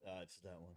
It's that one.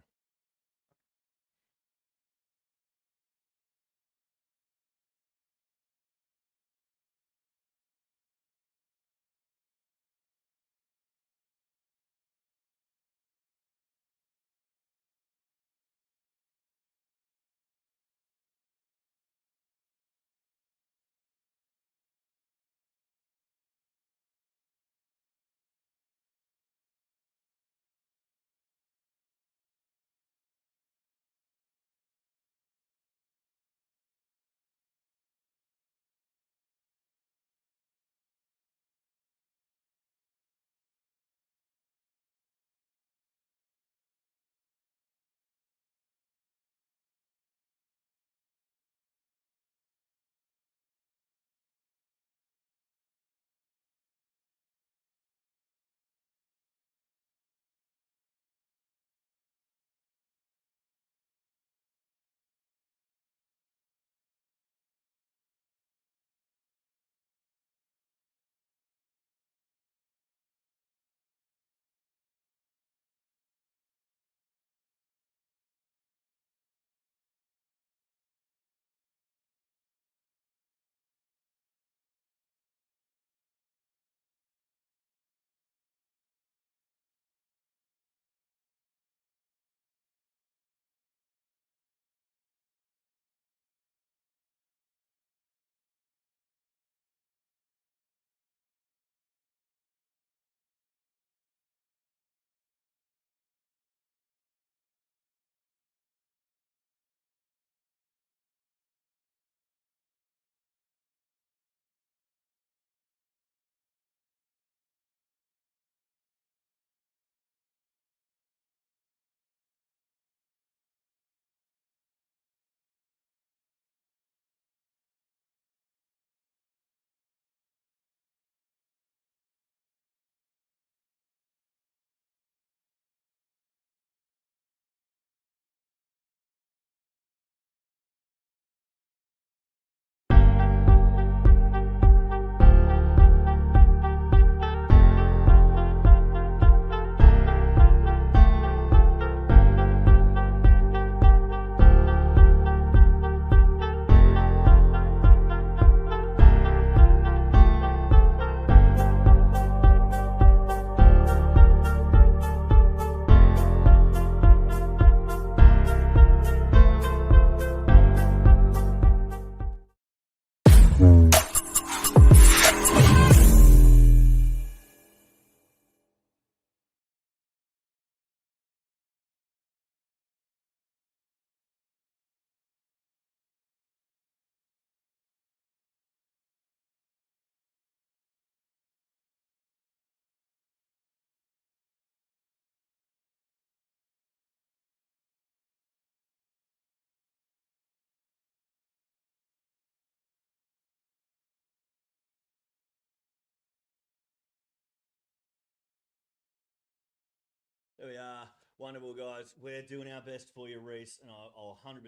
There we are. Wonderful, guys. We're doing our best for you, Reese, and I'll 100%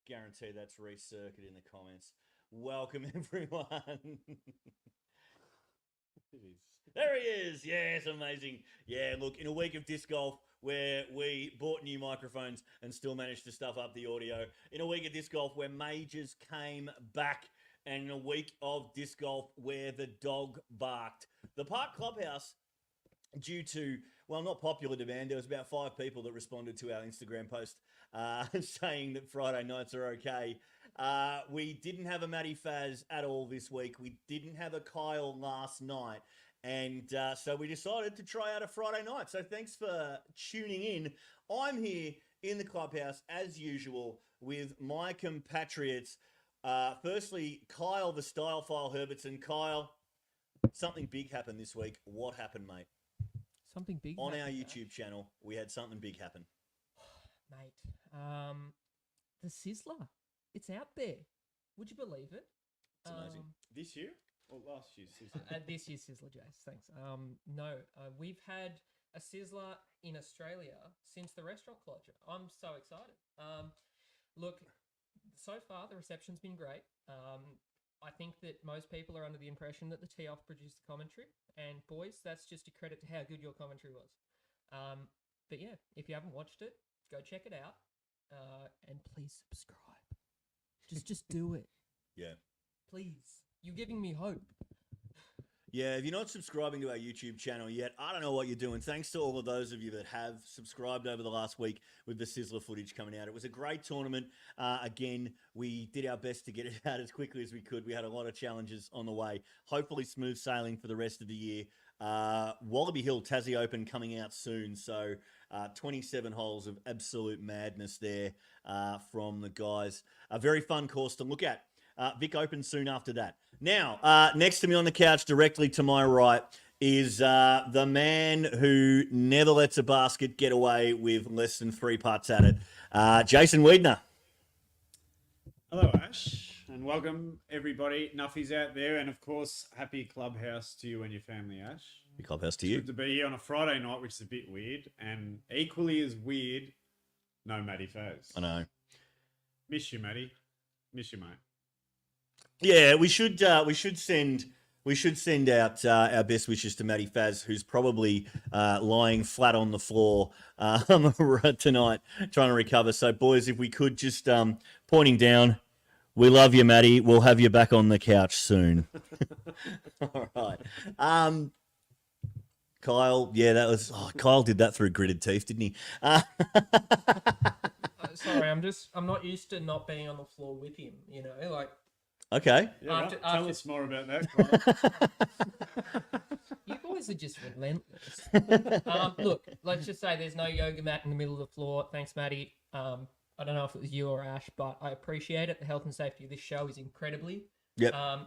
guarantee that's Reese Circuit in the comments. Welcome, everyone. There he is. Yes, amazing. Yeah, look, in a week of disc golf where we bought new microphones and still managed to stuff up the audio, in a week of disc golf where majors came back, and in a week of disc golf where the dog barked, the Park Clubhouse, due to, well, not popular demand, there was about 5 people that responded to our Instagram post saying that Friday nights are okay. We didn't have a Matty Faz at all this week. We didn't have a Kyle last night. And so we decided to try out a Friday night. So thanks for tuning in. I'm here in the clubhouse, as usual, with my compatriots. Firstly, Kyle, the Style File Herbertson. Kyle, something big happened this week. What happened, mate? Something big on our YouTube channel. We had something big happen, mate. The Sizzler, it's out there. Would you believe it? It's amazing. This year or last year's Sizzler? This year's Sizzler, Jace. Thanks. No, we've had a Sizzler in Australia since the restaurant closure. I'm so excited. Look, so far the reception's been great. I think that most people are under the impression that the Tee-Off produced the commentary. And boys, that's just a credit to how good your commentary was. But yeah, if you haven't watched it, go check it out. And please subscribe. Just do it. Yeah. Please. You're giving me hope. Yeah, if you're not subscribing to our YouTube channel yet, I don't know what you're doing. Thanks to all of those of you that have subscribed over the last week with the Sizzler footage coming out. It was a great tournament. Again, we did our best to get it out as quickly as we could. We had a lot of challenges on the way. Hopefully smooth sailing for the rest of the year. Wallaby Hill Tassie Open coming out soon. So 27 holes of absolute madness there from the guys. A very fun course to look at. Vic Open soon after that. Now, next to me on the couch, directly to my right, is the man who never lets a basket get away with less than 3 putts at it, Jason Weidner. Hello, Ash, and welcome everybody. Nuffies out there, and of course, happy Clubhouse to you and your family, Ash. Happy Clubhouse to It's you. good to be here on a Friday night, which is a bit weird, and equally as weird, no Matty Faz. I know. Miss you, Matty. Miss you, mate. Yeah, we should send out our best wishes to Matty Faz, who's probably lying flat on the floor tonight, trying to recover. So, boys, if we could just pointing down, we love you, Matty. We'll have you back on the couch soon. All right. Kyle, yeah, that was Kyle did that through gritted teeth, didn't he? Sorry, I'm not used to not being on the floor with him. You know, like. Okay. Yeah, After- Tell after- us more about that, Kyle. You boys are just relentless. Look, let's just say there's no yoga mat in the middle of the floor. Thanks, Matty. I don't know if it was you or Ash, but I appreciate it. The health and safety of this show is incredibly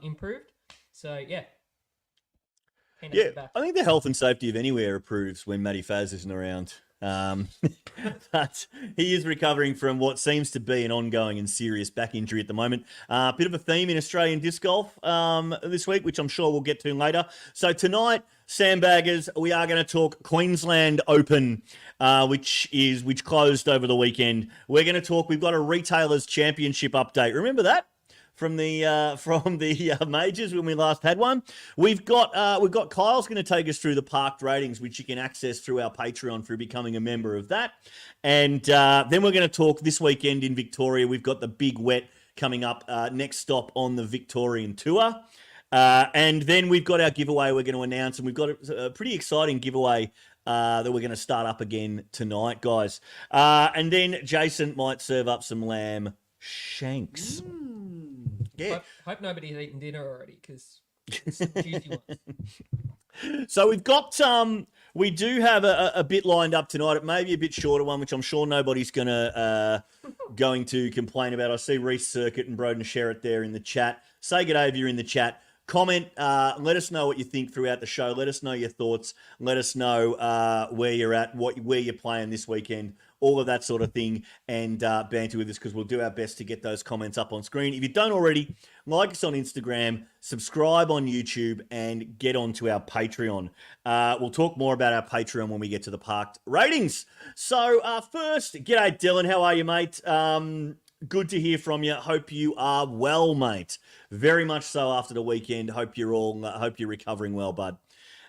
improved. So, yeah. Hand it Yeah, back. I think the health and safety of anywhere improves when Matty Faz isn't around. But he is recovering from what seems to be an ongoing and serious back injury at the moment. Bit of a theme in Australian disc golf this week, which I'm sure we'll get to later. So tonight, Sandbaggers, we are going to talk Queensland Open, which closed over the weekend. We're going to talk. We've got a Retailers Championship update. Remember that? From the majors when we last had one. We've got Kyle's going to take us through the parked ratings, which you can access through our Patreon through becoming a member of that. And then we're going to talk this weekend in Victoria. We've got the big wet coming up, next stop on the Victorian Tour. And then we've got our giveaway we're going to announce, and we've got a pretty exciting giveaway that we're going to start up again tonight, guys. And then Jason might serve up some lamb shanks. Yeah. Hope nobody's eaten dinner already, because it's some juicy ones. So we've got we do have a bit lined up tonight. It may be a bit shorter one, which I'm sure nobody's going to complain about. I see Reece Circuit and Broden Sherritt there in the chat. Say good day if you're in the chat. Comment. Let us know what you think throughout the show. Let us know your thoughts. Let us know where you're at, where you're playing this weekend, all of that sort of thing, and banter with us, because we'll do our best to get those comments up on screen. If you don't already, like us on Instagram, subscribe on YouTube, and get onto our Patreon. We'll talk more about our Patreon when we get to the parked ratings. So first, g'day Dylan, how are you, mate? Good to hear from you. Hope you are well, mate. Very much so after the weekend. Hope you're recovering well, bud.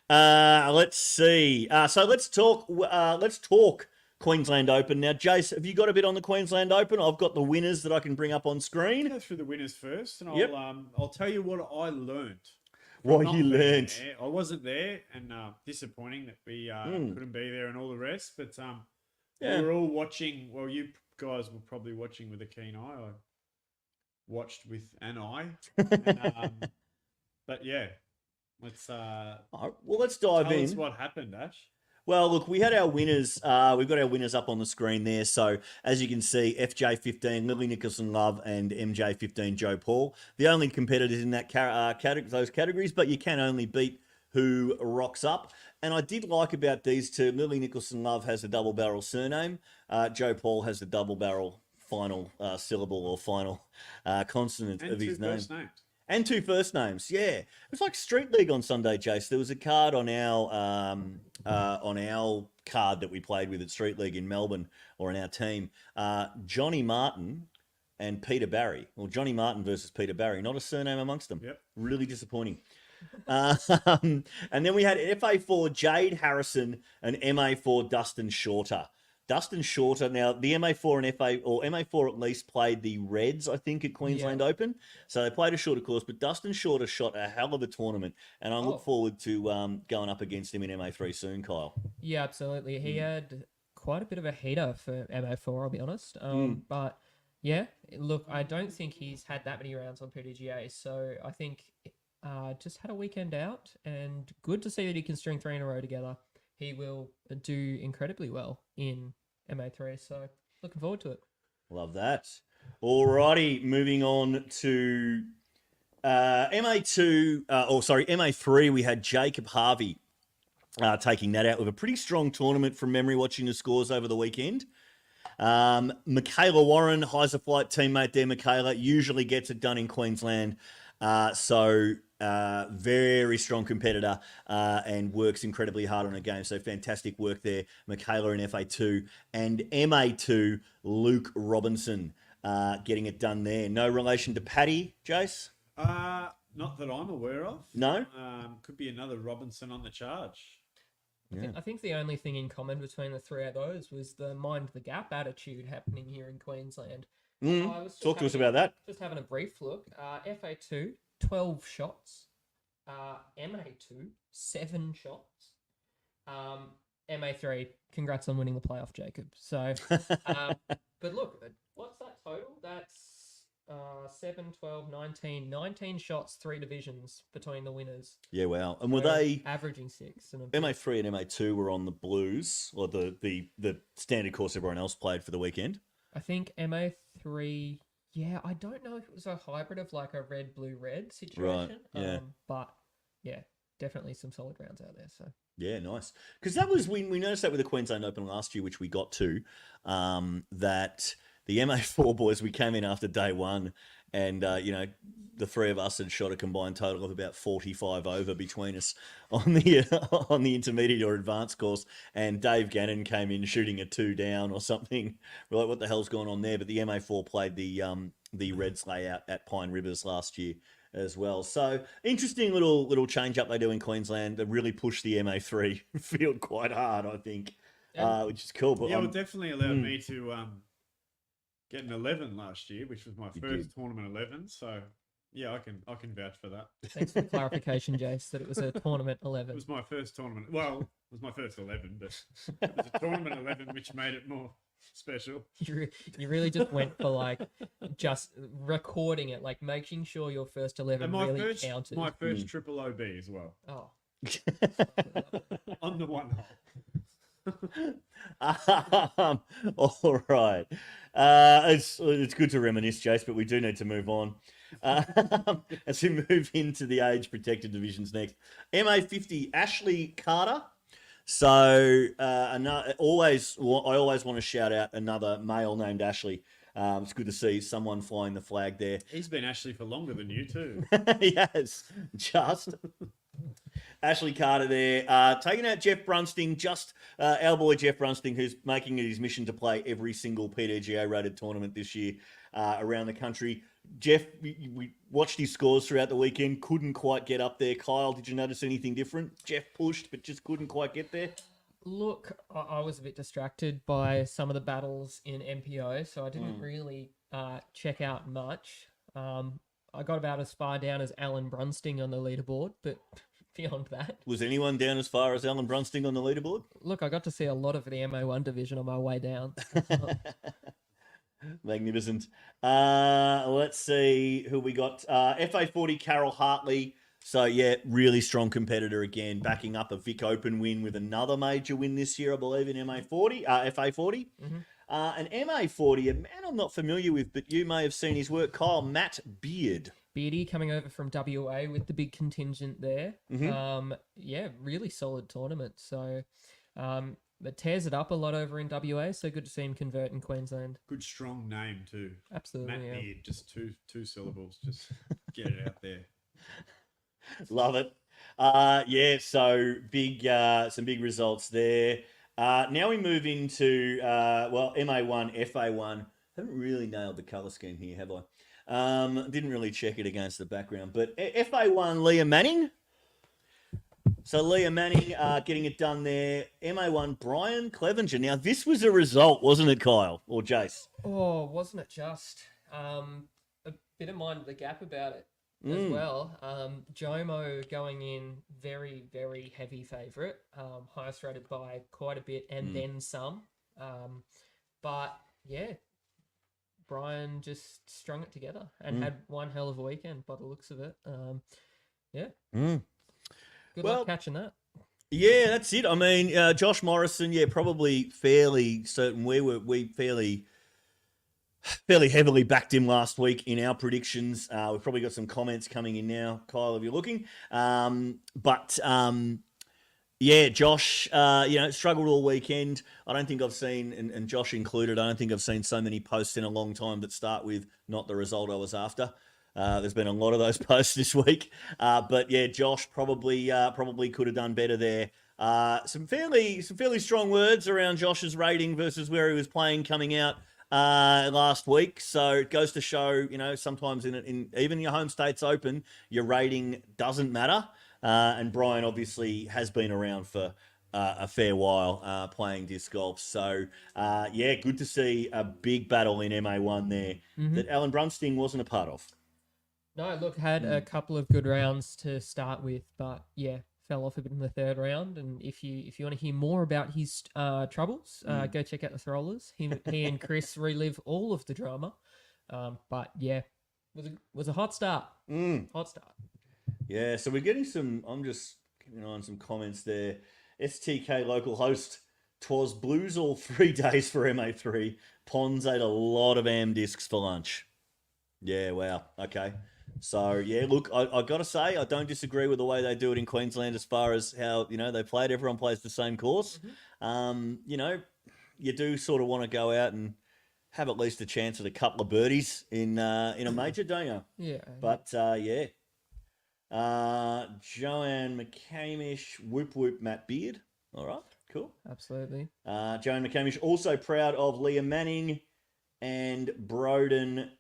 Let's see. So let's talk Queensland Open. Now, Jace, have you got a bit on the Queensland Open? I've got the winners that I can bring up on screen. Go through the winners first, and Yep. I'll tell you what I learned. What Not you being learned. there. I wasn't there, and disappointing that we couldn't be there and all the rest. But Yeah. we were all watching. Well, you guys were probably watching with a keen eye. I watched with an eye. And, but yeah, let's All right, well, let's dive tell in. us what happened, Ash. Well, look, we had our winners. We've got our winners up on the screen there. So, as you can see, FJ15, Lily Nicholson Love, and MJ15, Joe Paul. The only competitors in that those categories, but you can only beat who rocks up. And I did like about these two, Lily Nicholson Love has a double barrel surname. Joe Paul has the double barrel final syllable or final consonant And of his two name. first names. And 2 first names, yeah. It was like Street League on Sunday, Jace. There was a card on our card that we played with at Street League in Melbourne, or in our team. Johnny Martin and Peter Barry. Well, Johnny Martin versus Peter Barry. Not a surname amongst them. Yep. Really disappointing. And then we had FA4 Jade Harrison and MA4 Dustin Shorter. Dustin Shorter, now the MA4 and FA, or MA4 at least played the Reds, I think, at Queensland Open. So they played a shorter course, but Dustin Shorter shot a hell of a tournament. And I look forward to going up against him in MA3 soon, Kyle. Yeah, absolutely. He had quite a bit of a heater for MA4, I'll be honest. But yeah, look, I don't think he's had that many rounds on PDGA. So I think just had a weekend out, and good to see that he can string 3 in a row together. He will do incredibly well in MA3. So looking forward to it. Love that. Alrighty, moving on to MA3, we had Jacob Harvey taking that out with a pretty strong tournament from memory, watching the scores over the weekend. Michaela Warren, Heiser Flight teammate there, Michaela, usually gets it done in Queensland. Very strong competitor and works incredibly hard on a game. So fantastic work there, Michaela in FA2. And MA2, Luke Robinson getting it done there. No relation to Paddy, Jace? Not that I'm aware of. No? Could be another Robinson on the charge. I think the only thing in common between the three of those was the mind the gap attitude happening here in Queensland. Talk to us about that. Just having a brief look. FA2, 12 shots. MA2, 7 shots. MA3, congrats on winning the playoff, Jacob. So, but look, what's that total? That's 7, 12, 19. 19 shots, 3 divisions between the winners. Yeah, wow. And were they averaging 6? And MA3 and MA2 were on the Blues, or the standard course everyone else played for the weekend? I think MA3, yeah, I don't know if it was a hybrid of like a red, blue, red situation. Right, yeah. But yeah, definitely some solid rounds out there. So yeah, nice. Because that was, we noticed that with the Queensland Open last year, which we got to, that the MA4 boys, we came in after day one, and the three of us had shot a combined total of about 45 over between us on the intermediate or advanced course, and Dave Gannon came in shooting a 2 down or something. We're like, what the hell's going on there? But the MA4 played the Reds layout at Pine Rivers last year as well. So interesting little change up they do in Queensland. They really push the MA3 field quite hard, I think, which is cool. But yeah, it definitely allowed me to get an 11 last year, which was my first tournament 11. So yeah, I can vouch for that. Thanks for the clarification, Jace, that it was a tournament 11. It was my first tournament. Well, it was my first 11, but it was a tournament 11, which made it more special. You really just went for like just recording it, like making sure your first 11 really counted. My first triple OB as well. Oh. On the one hole. All right. It's good to reminisce, Jace, but we do need to move on. As we move into the age-protected divisions next. MA50, Ashley Carter. So I always want to shout out another male named Ashley. It's good to see someone flying the flag there. He's been Ashley for longer than you too. Yes, just Ashley Carter there, taking out Jeff Brunsting, our boy Jeff Brunsting, who's making it his mission to play every single PDGA rated tournament this year around the country. Jeff, we watched his scores throughout the weekend, couldn't quite get up there. Kyle, did you notice anything different? Jeff pushed, but just couldn't quite get there. Look, I was a bit distracted by some of the battles in MPO, so I didn't really check out much. I got about as far down as Alan Brunsting on the leaderboard, but beyond that... Was anyone down as far as Alan Brunsting on the leaderboard? Look, I got to see a lot of the MA1 division on my way down. Magnificent. Let's see who we got. FA40, Carol Hartley. So, yeah, really strong competitor again, backing up a Vic Open win with another major win this year, I believe, in FA40. Mm-hmm. And MA40, a man I'm not familiar with, but you may have seen his work, Kyle, Matt Beard. Beardy coming over from WA with the big contingent there. Mm-hmm. Yeah, really solid tournament. So, but tears it up a lot over in WA, so good to see him convert in Queensland. Good strong name too. Absolutely, Matt Beard, just two syllables. Just get it out there. Love it. Yeah, so big, some big results there. Now we move into, MA1, FA1. Haven't really nailed the colour scheme here, have I? Didn't really check it against the background. But FA1, Leah Manning. So Leah Manning getting it done there. MA1 Brian Clevenger. Now, this was a result, wasn't it, Kyle or Jace? Oh, wasn't it just? A bit of mind the gap about it as well. Jomo going in very, very heavy favourite, highest rated by quite a bit and then some. But yeah, Brian just strung it together and had one hell of a weekend by the looks of it. Good luck catching that. Yeah, that's it. I mean, Josh Morrison, probably fairly certain. We fairly heavily backed him last week in our predictions. We've probably got some comments coming in now, Kyle, if you're looking. Josh, struggled all weekend. I don't think I've seen, and Josh included, I don't think I've seen so many posts in a long time that start with not the result I was after. There's been a lot of those posts this week. Josh probably could have done better there. Some fairly strong words around Josh's rating versus where he was playing coming out last week. So it goes to show, sometimes in even your home states open, your rating doesn't matter. And Brian obviously has been around for a fair while playing disc golf. So, good to see a big battle in MA1 there that Alan Brunsting wasn't a part of. No, look, had a couple of good rounds to start with, but fell off a bit in the third round. And if you want to hear more about his troubles, go check out the Throwlers. He and Chris relive all of the drama. Was a hot start. Hot start. Yeah, so we're getting some. I'm just keeping an eye on some comments there. STK local host. 'Twas blues all 3 days for MA3. Pons ate a lot of AM discs for lunch. Yeah, wow. Okay. So, look, I got to say, I don't disagree with the way they do it in Queensland as far as how, they play it. Everyone plays the same course. You do sort of want to go out and have at least a chance at a couple of birdies in a major, don't you? Yeah. But, Joanne McCamish, whoop whoop, Matt Beard. All right, cool. Absolutely. Joanne McCamish also proud of Leah Manning and Broden.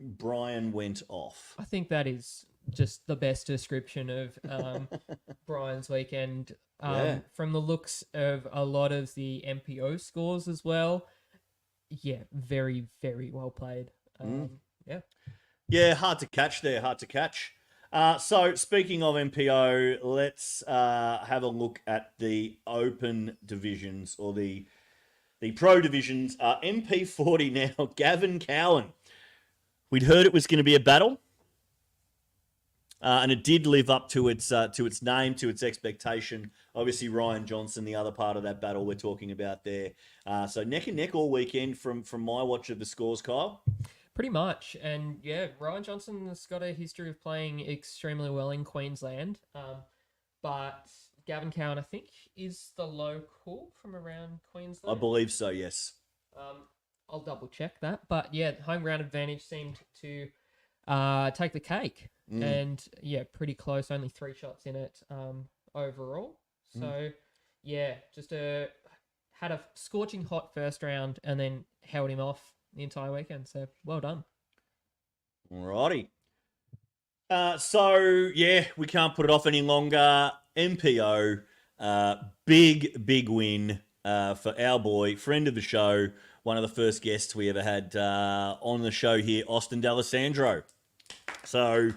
Brian went off. I think that is just the best description of Brian's weekend. From the looks of a lot of the MPO scores as well. Yeah, very, very well played. Hard to catch there, hard to catch. So speaking of MPO, let's have a look at the open divisions or the pro divisions. MP40 now, Gavin Cowan. We'd heard it was going to be a battle, and it did live up to its name, to its expectation. Obviously, Ryan Johnson, the other part of that battle we're talking about there. So neck and neck all weekend from my watch of the scores, Kyle. Pretty much. And Ryan Johnson has got a history of playing extremely well in Queensland. But Gavin Cowan, I think, is the local from around Queensland. I believe so, yes. I'll double check that. But home ground advantage seemed to take the cake. And pretty close, only 3 shots in it overall. So just had a scorching hot first round and then held him off the entire weekend. So well done. Alrighty. We can't put it off any longer. MPO, big win for our boy, friend of the show, one of the first guests we ever had on the show here, Austin D'Alessandro. So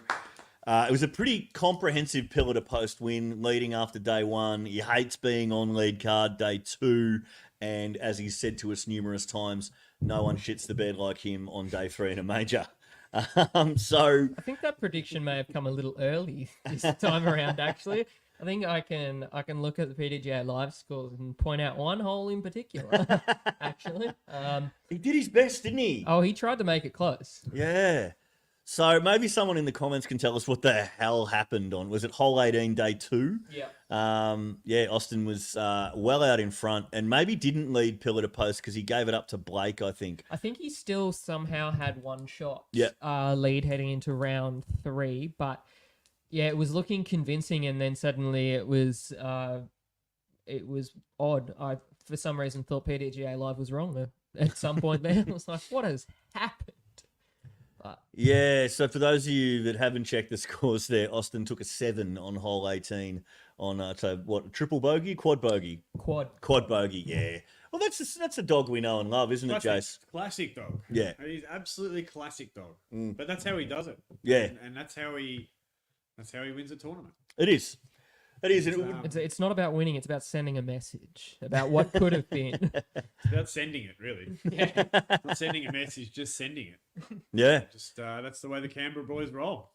it was a pretty comprehensive pillar to post win leading after day 1. He hates being on lead card day 2. And as he's said to us numerous times, no one shits the bed like him on day 3 in a major. So I think that prediction may have come a little early this time around, actually. I think I can look at the PDGA live scores and point out one hole in particular, actually. He did his best, didn't he? Oh, he tried to make it close. Yeah. So maybe someone in the comments can tell us what the hell happened on, was it hole 18, day 2? Yeah. Austin was well out in front and maybe didn't lead pillar to post because he gave it up to Blake, I think. I think he still somehow had one shot lead heading into round 3, but it was looking convincing, and then suddenly it was odd. I, for some reason, thought PDGA Live was wrong at some point there. I was like, what has happened? Yeah, so for those of you that haven't checked the scores there, Austin took a 7 on hole 18 on, so what, triple bogey, quad bogey? Quad bogey, yeah. Well, that's a dog we know and love, isn't it, Jace? Classic dog. Yeah. He's absolutely classic dog. But that's how he does it. Yeah. And that's how he wins a tournament. It is. It is. And it would, It's not about winning. It's about sending a message about what could have been. It's about sending it, really. Yeah. Not sending a message, just sending it. yeah. Just that's the way the Canberra boys roll.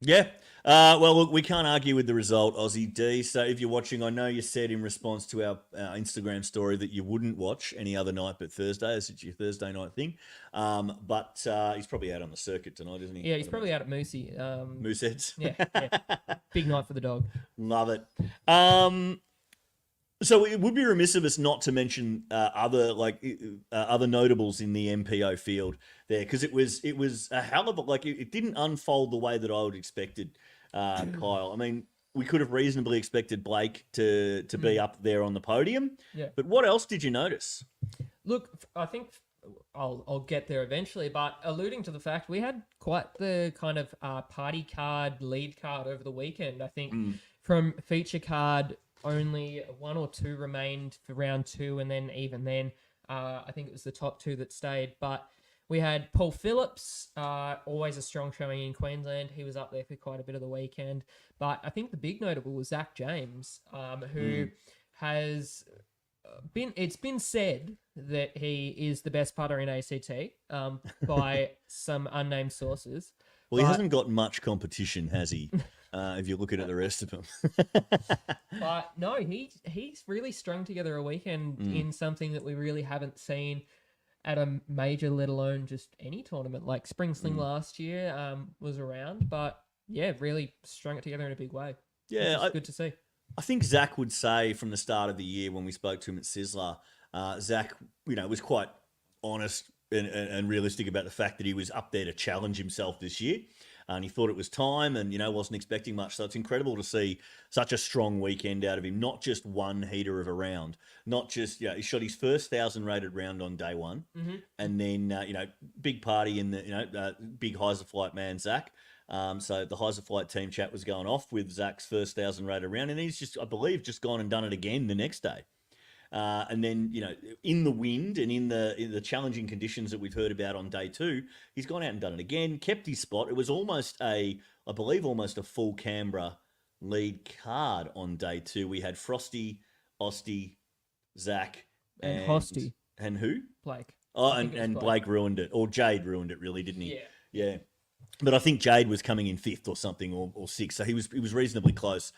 Yeah. Well, look, we can't argue with the result, Aussie D. So if you're watching, I know you said in response to our Instagram story that you wouldn't watch any other night but Thursday, as it's your Thursday night thing. But he's probably out on the circuit tonight, isn't he? Yeah, he's probably out at Moosey. Mooseheads. Yeah. Big night for the dog. Love it. So it would be remiss of us not to mention other notables in the MPO field there, because it was a hell of a, it didn't unfold the way that I would have expected, Kyle. I mean, we could have reasonably expected Blake to be up there on the podium. Yeah. But what else did you notice? Look, I think I'll get there eventually, but alluding to the fact we had quite the kind of party card, lead card over the weekend. I think from feature card, only 1 or 2 remained for round 2, and then even then, I think it was the top 2 that stayed. But we had Paul Phillips, always a strong showing in Queensland. He was up there for quite a bit of the weekend. But I think the big notable was Zach James, who has it's been said that he is the best putter in ACT by some unnamed sources. Well, he hasn't got much competition, has he? If you're looking at the rest of them. But no, he's really strung together a weekend in something that we really haven't seen at a major, let alone just any tournament. Like Spring Sling last year was around, but yeah, really strung it together in a big way. Yeah, good to see. I think Zach would say from the start of the year when we spoke to him at Sizzler, Zach, was quite honest and realistic about the fact that he was up there to challenge himself this year. And he thought it was time and, wasn't expecting much. So it's incredible to see such a strong weekend out of him, not just one heater of a round, not just, he shot his first 1,000 rated round on day one. And then, big party in the, big Heiser Flight man, Zach. So the Heiser Flight team chat was going off with Zach's first 1,000 rated round. And he's just, I believe, just gone and done it again the next day. And then, in the wind and in the challenging conditions that we've heard about on day 2, he's gone out and done it again, kept his spot. It was almost a full Canberra lead card on day 2. We had Frosty, Osty, Zach, and Hosty. And who? Blake. Oh, and Blake ruined it. Or Jade ruined it, really, didn't he? Yeah. But I think Jade was coming in 5th or something, or 6th, so he was reasonably close.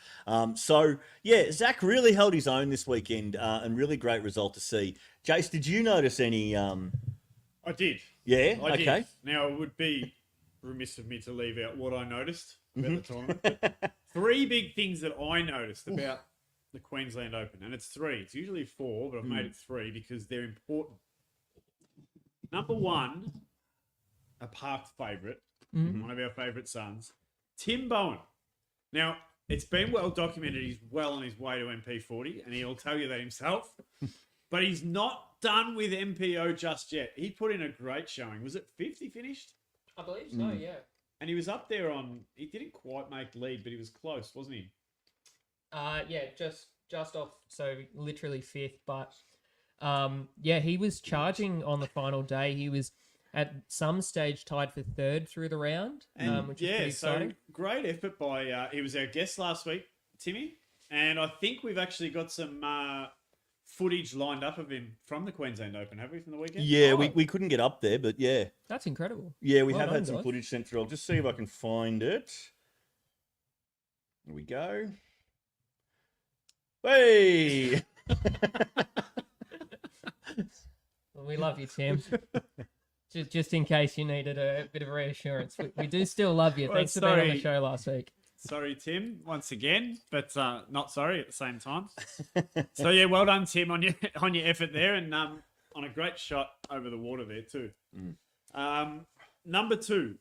Zach really held his own this weekend, and really great result to see. Jace, did you notice any? I did. Yeah. I okay. did. Now it would be remiss of me to leave out what I noticed about the tournament. But 3 big things that I noticed about the Queensland Open, and it's 3. It's usually 4, but I've made it 3 because they're important. Number 1, a parked favourite. One of our favourite sons, Tim Bowen. Now, it's been well documented he's well on his way to MP40, and he'll tell you that himself. But he's not done with MPO just yet. He put in a great showing. Was it 5th he finished? I believe so, yeah. And he was up there he didn't quite make lead, but he was close, wasn't he? Just off, so literally 5th. But, he was charging on the final day. He was at some stage tied for 3rd through the round, which is pretty exciting. So great effort by, he was our guest last week, Timmy, and I think we've actually got some footage lined up of him from the Queensland Open, have we, from the weekend? Yeah, we couldn't get up there, but yeah. That's incredible. Yeah, we have had some footage sent through. I'll just see if I can find it. Here we go. Hey! We love you, Tim. Just in case you needed a bit of reassurance. We do still love you. Thanks for being on the show last week. Sorry, Tim, once again, but not sorry at the same time. So, yeah, well done, Tim, on your effort there, and on a great shot over the water there too. Number 2,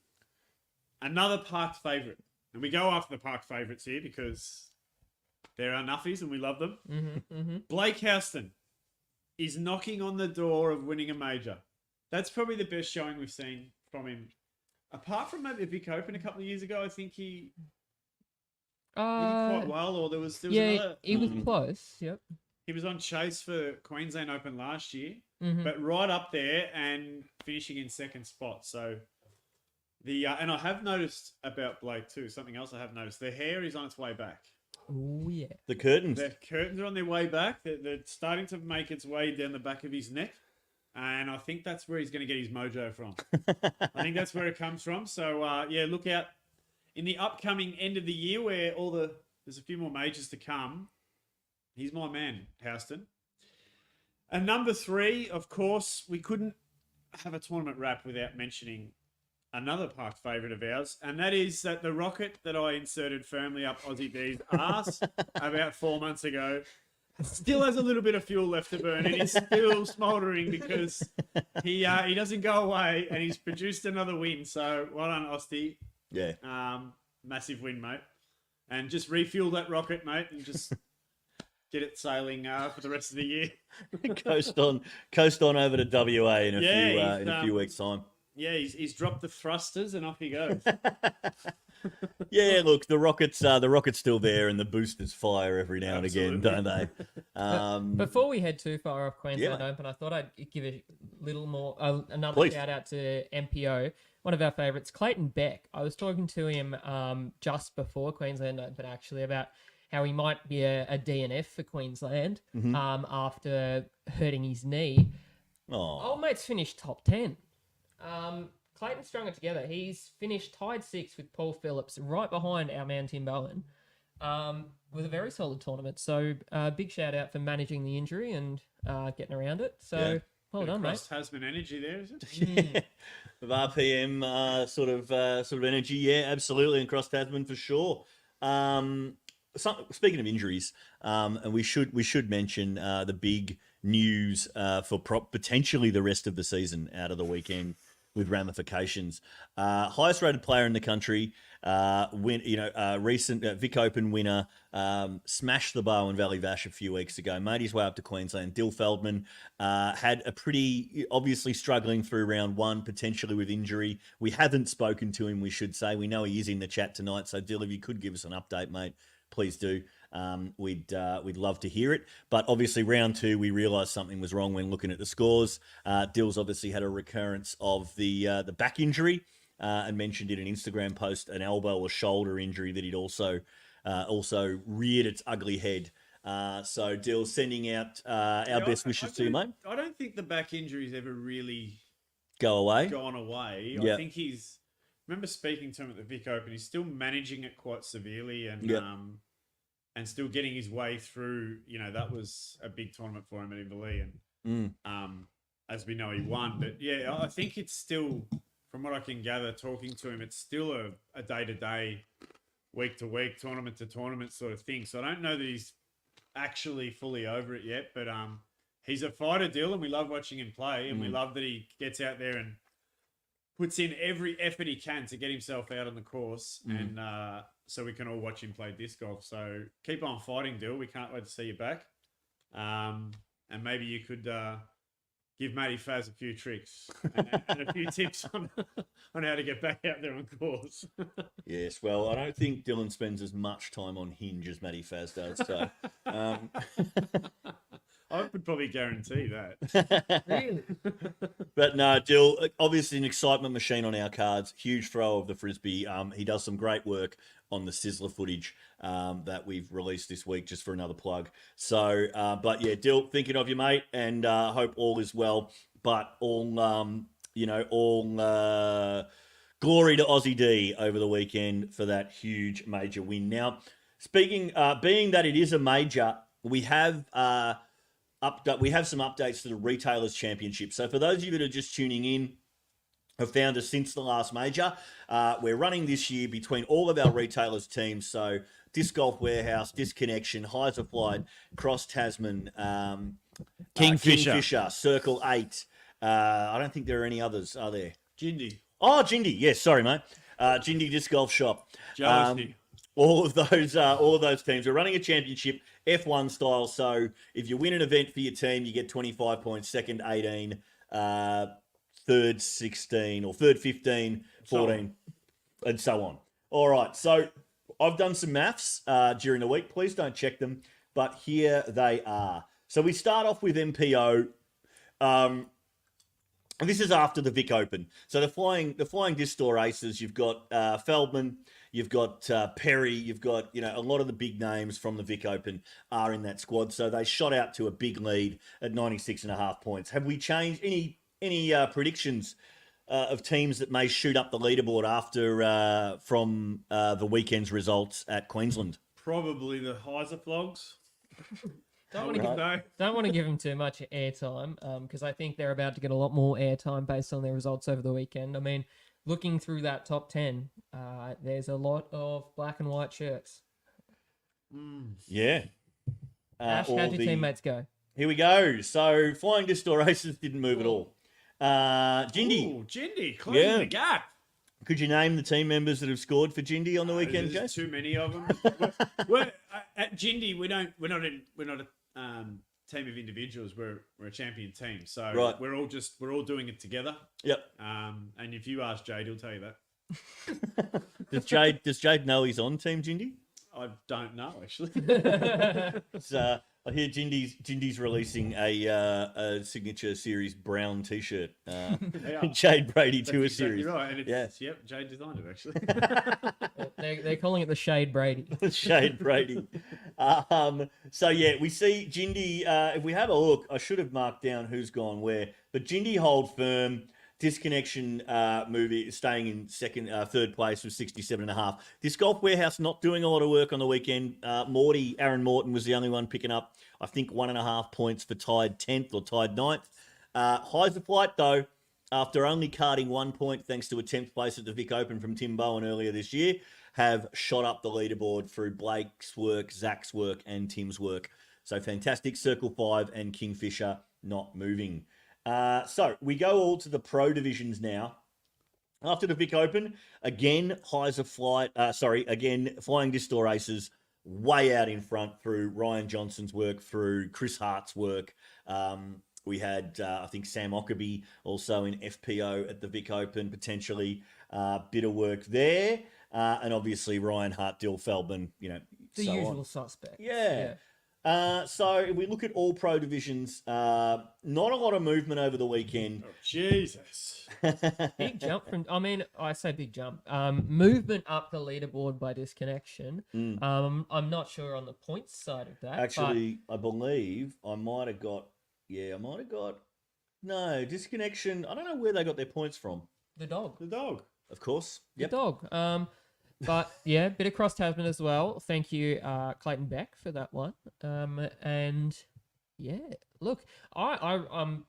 another parked favourite. And we go after the parked favourites here because they're our nuffies and we love them. Blake Houston is knocking on the door of winning a major. That's probably the best showing we've seen from him. Apart from maybe the Vic Open a couple of years ago, I think he did quite well. Or there was another. he was close. Yep. He was on chase for Queensland Open last year, Mm-hmm. but right up there and finishing in second spot. So and I have noticed about Blake too. Something else I have noticed: the hair is on its way back. Oh yeah. The curtains. The curtains are on their way back. They're starting to make its way down the back of his neck. And I think that's where he's going to get his mojo from. I think that's where it comes from. So, look out in the upcoming end of the year where there's a few more majors to come. He's my man, Houston. And number 3, of course, we couldn't have a tournament wrap without mentioning another park favourite of ours. And that is that the rocket that I inserted firmly up Aussie D's arse about 4 months ago still has a little bit of fuel left to burn, and he's still smouldering because he doesn't go away, and he's produced another win. So well done, Austin. Yeah. Massive win, mate. And just refuel that rocket, mate, and just get it sailing for the rest of the year. coast on over to WA in a few weeks' time. Yeah, he's dropped the thrusters and off he goes. Yeah, look, the rocket's still there, and the boosters fire every now and again, don't they? Before we head too far off Queensland Open, I thought I'd give a little more another shout out to MPO, one of our favourites, Clayton Beck. I was talking to him just before Queensland Open actually about how he might be a DNF for Queensland after hurting his knee. Old mate's finished top 10. Clayton strung it together. He's finished tied 6th with Paul Phillips, right behind our man Tim Bowen, with a very solid tournament. So big shout out for managing the injury and getting around it. So well done, mate. Tasman energy there, is it? Yeah. Of RPM sort of energy, yeah, absolutely, and cross Tasman for sure. Speaking of injuries, and we should mention the big news for potentially the rest of the season out of the weekend with ramifications. Highest rated player in the country, recent Vic Open winner, smashed the Barwon Valley Vash a few weeks ago, made his way up to Queensland. Dill Feldman had a pretty obviously struggling through round 1, potentially with injury. We haven't spoken to him, we should say. We know he is in the chat tonight, so Dill, if you could give us an update, mate, please do. We'd love to hear it. But obviously, round 2, we realised something was wrong when looking at the scores. Dill's obviously had a recurrence of the back injury, and mentioned in an Instagram post an elbow or shoulder injury that he'd also reared its ugly head. So Dill, sending out our best wishes to you, mate. I don't think the back injury's ever really gone away. Yep. I think remember speaking to him at the Vic Open, he's still managing it quite severely and still getting his way through. You know, that was a big tournament for him at Inverleigh, and as we know, he won. But yeah, I think it's still, from what I can gather, talking to him, it's still a day-to-day, week-to-week, tournament-to-tournament sort of thing. So I don't know that he's actually fully over it yet, but he's a fighter, Dill, and we love watching him play, and we love that he gets out there and puts in every effort he can to get himself out on the course, and so we can all watch him play disc golf. So keep on fighting, Dill. We can't wait to see you back. And maybe you could give Matty Faz a few tricks and a few tips on how to get back out there on course. Yes, well, I don't think Dylan spends as much time on Hinge as Matty Faz does. So I could probably guarantee that. Really? But no, Dill, obviously an excitement machine on our cards. Huge throw of the Frisbee. He does some great work on the Sizzler footage that we've released this week, just for another plug. So, but yeah, Dill, thinking of you, mate, and hope all is well. But all glory to Aussie D over the weekend for that huge major win. Now, being that it is a major, we have some updates to the Retailers Championship. So for those of you that are just tuning in, have found us since the last major, we're running this year between all of our retailers teams. So Disc Golf Warehouse, Disc Connection, Heiser Flight, Cross Tasman, Kingfisher, Circle 8. I don't think there are any others, are there? Jindy. Oh, Jindy. Yes, sorry, mate. Jindy Disc Golf Shop. All of those teams. We're running a championship, F1 style. So if you win an event for your team, you get 25 points. Second, 18. third 16 or third 15, 14, and so on. All right, so I've done some maths during the week. Please don't check them, but here they are. So we start off with MPO. And this is after the Vic Open. So the flying disc door races, you've got Feldman, you've got Perry, you've got a lot of the big names from the Vic Open are in that squad. So they shot out to a big lead at 96.5 points. Have we changed any predictions of teams that may shoot up the leaderboard after from the weekend's results at Queensland? Probably the Heiser Flogs. Don't want to give them too much airtime because I think they're about to get a lot more airtime based on their results over the weekend. I mean, looking through that top 10, there's a lot of black and white shirts. Yeah. Ash, how'd your teammates go? Here we go. So flying disc door races didn't move at all. Jindy. Ooh, Jindy, closing the gap. Could you name the team members that have scored for Jindy on the weekend, There's Jason? too many of them. we're at Jindy, we're not a team of individuals. We're a champion team. So right. we're all doing it together. Yep. And if you ask Jade, he'll tell you that. Does Jade know he's on Team Jindy? I don't know actually. I hear Jindy's releasing a signature series brown T-shirt. Jade Brady That's Tour exactly Series. Right, and it's, yeah. Yep, Jade designed it actually. They're calling it the Shade Brady. Shade Brady. So yeah, we see Jindy. If we have a look, I should have marked down who's gone where, but Jindy hold firm. Disconnection movie staying in third place with 67.5. This Golf Warehouse not doing a lot of work on the weekend. Aaron Morton was the only one picking up, I think, 1.5 points for tied 10th or tied 9th. Heiser Flight, though, after only carding 1 point thanks to a 10th place at the Vic Open from Tim Bowen earlier this year, have shot up the leaderboard through Blake's work, Zach's work, and Tim's work. So fantastic. Circle 5 and Kingfisher not moving. So we go all to the pro divisions now. After the Vic Open, again, flying disc door races way out in front through Ryan Johnson's work, through Chris Hart's work. We had, I think, Sam Ockerby also in FPO at the Vic Open, potentially bit of work there. And obviously Ryan Hart, Dill Feldman, the usual suspect. Yeah. So if we look at all pro divisions, not a lot of movement over the weekend. Oh, Jesus. Big jump I say big jump. Movement up the leaderboard by disconnection. I'm not sure on the points side of that. Actually, I believe I might have got, no, disconnection. I don't know where they got their points from. The dog. Of course. Yep. The dog. But yeah, bit of cross Tasman as well. Thank you, Clayton Beck, for that one. And yeah, look, I'm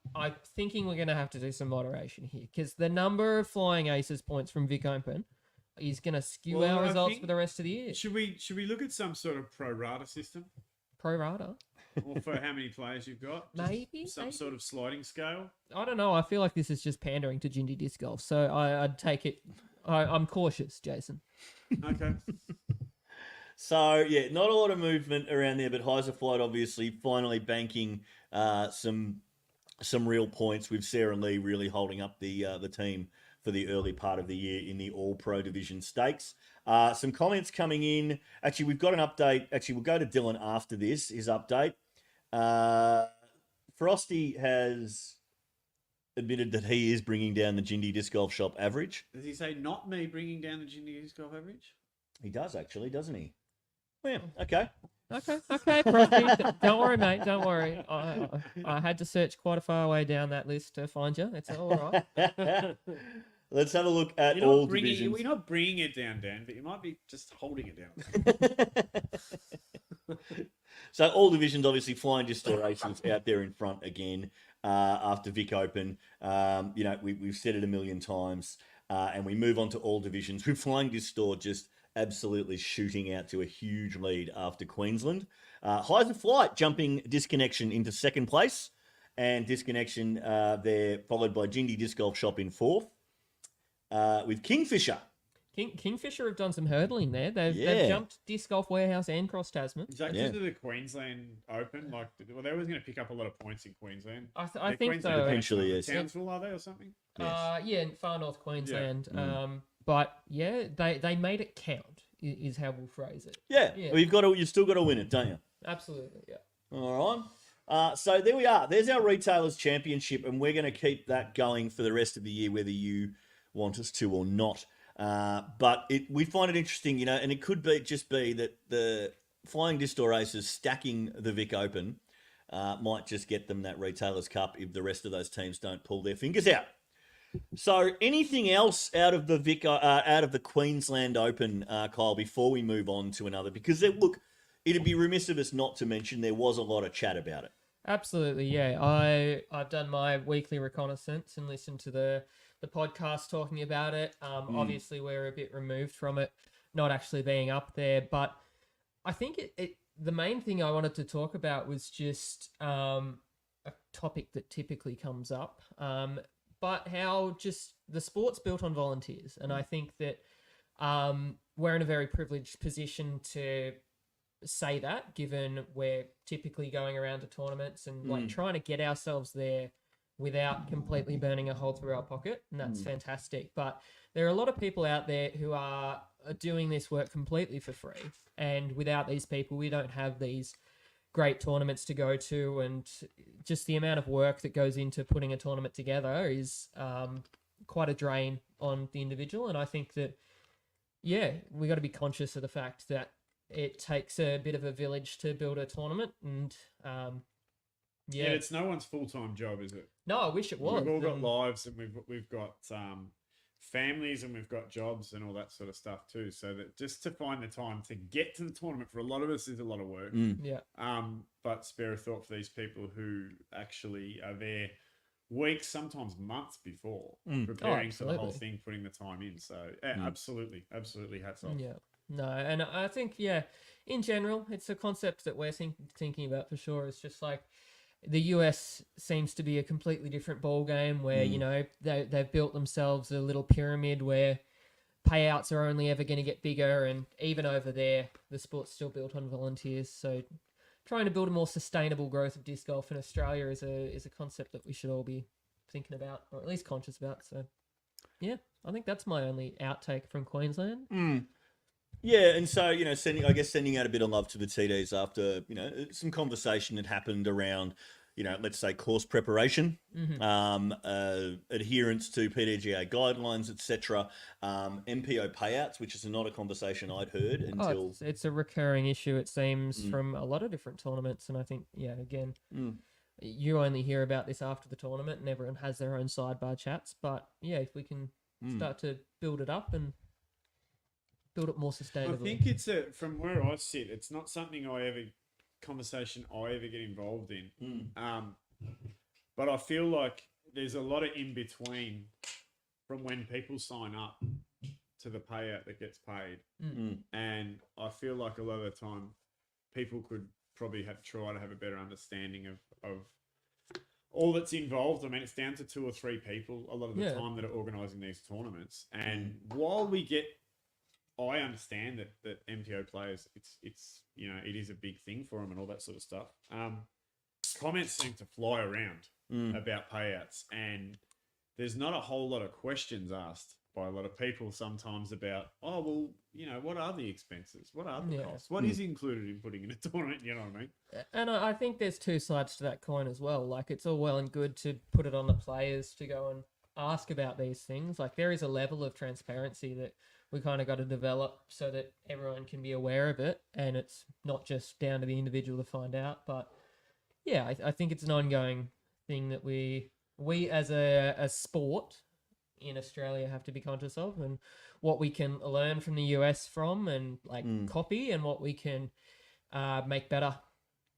thinking we're going to have to do some moderation here because the number of flying aces points from Vic Open is going to skew our results for the rest of the year. Should we look at some sort of pro rata system? Pro rata? Or for how many players you've got? Maybe sort of sliding scale. I don't know. I feel like this is just pandering to Jindy Disc Golf, so I'd take it. I'm cautious, Jason. Okay. So, yeah, not a lot of movement around there, but Heiser Flight obviously finally banking some real points with Sarah Lee really holding up the team for the early part of the year in the All-Pro Division Stakes. Some comments coming in. Actually, we've got an update. Actually, we'll go to Dylan after this, his update. Frosty has admitted that he is bringing down the Jindy Disc Golf Shop average. Does he say not me bringing down the Jindy Disc Golf average? He does, actually, doesn't he? Well, okay. Okay, Frosty. Don't worry, mate. Don't worry. I had to search quite a far way down that list to find you. It's all right. Let's have a look at all divisions. You're not bringing it down, Dan, but you might be just holding it down. So all divisions, obviously, flying disc door races out there in front again after Vic Open. We've said it a million times, and we move on to all divisions with flying disc door just absolutely shooting out to a huge lead after Queensland. Heiser Flight jumping Disconnection into second place, and Disconnection there followed by Jindy Disc Golf Shop in fourth, with Kingfisher Kingfisher have done some hurdling there. They've Yeah. jumped Disc Golf Warehouse and Cross Tasman. Is that Yeah. because of the Queensland Open? Like, well, they always going to pick up a lot of points in Queensland. I They're think Queensland so. Potentially, yes. Townsville, are they, or something? Yes. Yeah, in far north Queensland. Mm. But yeah, they made it count. Is how we'll phrase it. Yeah. Yeah. Well, you've still got to win it, don't you? Absolutely, yeah. All right. So there we are. There's our Retailers Championship, and we're going to keep that going for the rest of the year, whether you want us to or not. But we find it interesting, and it could just be that the Flying Disc races stacking the Vic Open might just get them that Retailers Cup if the rest of those teams don't pull their fingers out. So, anything else out of the out of the Queensland Open, Kyle, before we move on to another? Because it'd be remiss of us not to mention there was a lot of chat about it. Absolutely, yeah. I've done my weekly reconnaissance and listened to the podcast talking about it. Obviously, we're a bit removed from it, not actually being up there. But I think the main thing I wanted to talk about was just a topic that typically comes up, but how just the sport's built on volunteers. And I think that we're in a very privileged position to say that, given we're typically going around to tournaments and like trying to get ourselves there without completely burning a hole through our pocket, and that's fantastic. But there are a lot of people out there who are doing this work completely for free, and without these people, we don't have these great tournaments to go to, and just the amount of work that goes into putting a tournament together is quite a drain on the individual. And I think that, yeah, we got to be conscious of the fact that it takes a bit of a village to build a tournament, and Yeah, it's no one's full-time job, is it? no, I wish it was. We've all got lives, and we've got families, and we've got jobs and all that sort of stuff too. So that just to find the time to get to the tournament for a lot of us is a lot of work. Yeah. But spare a thought for these people who actually are there weeks, sometimes months before preparing for the whole thing, putting the time in. So absolutely hats off. Yeah. No, and I think, yeah, in general, it's a concept that we're thinking about for sure. It's just like the US seems to be a completely different ball game where, they've built themselves a little pyramid where payouts are only ever going to get bigger. And even over there, the sport's still built on volunteers. So trying to build a more sustainable growth of disc golf in Australia is a concept that we should all be thinking about, or at least conscious about. So, yeah, I think that's my only outtake from Queensland. Yeah, and so, sending out a bit of love to the TDs after, some conversation had happened around, let's say course preparation, adherence to PDGA guidelines, etc., MPO payouts, which is not a conversation I'd heard until... It's a recurring issue, it seems, from a lot of different tournaments, and I think, again, you only hear about this after the tournament, and everyone has their own sidebar chats, but, yeah, if we can start to build it up and build it more sustainably. I think it's from where I sit, it's not something conversation I ever get involved in. But I feel like there's a lot of in between from when people sign up to the payout that gets paid. And I feel like a lot of the time people could probably try to have a better understanding of all that's involved. I mean, it's down to 2 or 3 people a lot of the time that are organising these tournaments. And while I understand that MPO players, it's it is a big thing for them and all that sort of stuff. Comments seem to fly around about payouts, and there's not a whole lot of questions asked by a lot of people sometimes about, what are the expenses? What are the costs? What is included in putting in a tournament? You know what I mean? And I think there's 2 sides to that coin as well. Like, it's all well and good to put it on the players to go and ask about these things. Like, there is a level of transparency that we kind of got to develop so that everyone can be aware of it, and it's not just down to the individual to find out. But yeah, I think it's an ongoing thing that we as a sport in Australia have to be conscious of, and what we can learn from the US from and copy, and what we can make better.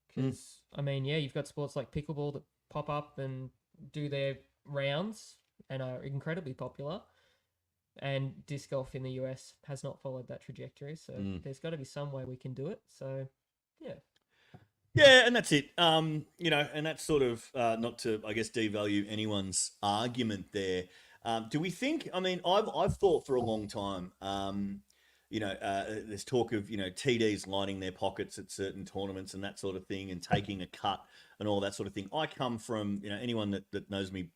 Because I mean, you've got sports like pickleball that pop up and do their rounds and are incredibly popular. And disc golf in the US has not followed that trajectory. So there's got to be some way we can do it. So, yeah. Yeah, and that's it. And that's sort of not to, I guess, devalue anyone's argument there. Do we think? I mean, I've thought for a long time. There's talk of TDs lining their pockets at certain tournaments and that sort of thing, and taking a cut and all that sort of thing. I come from anyone that knows me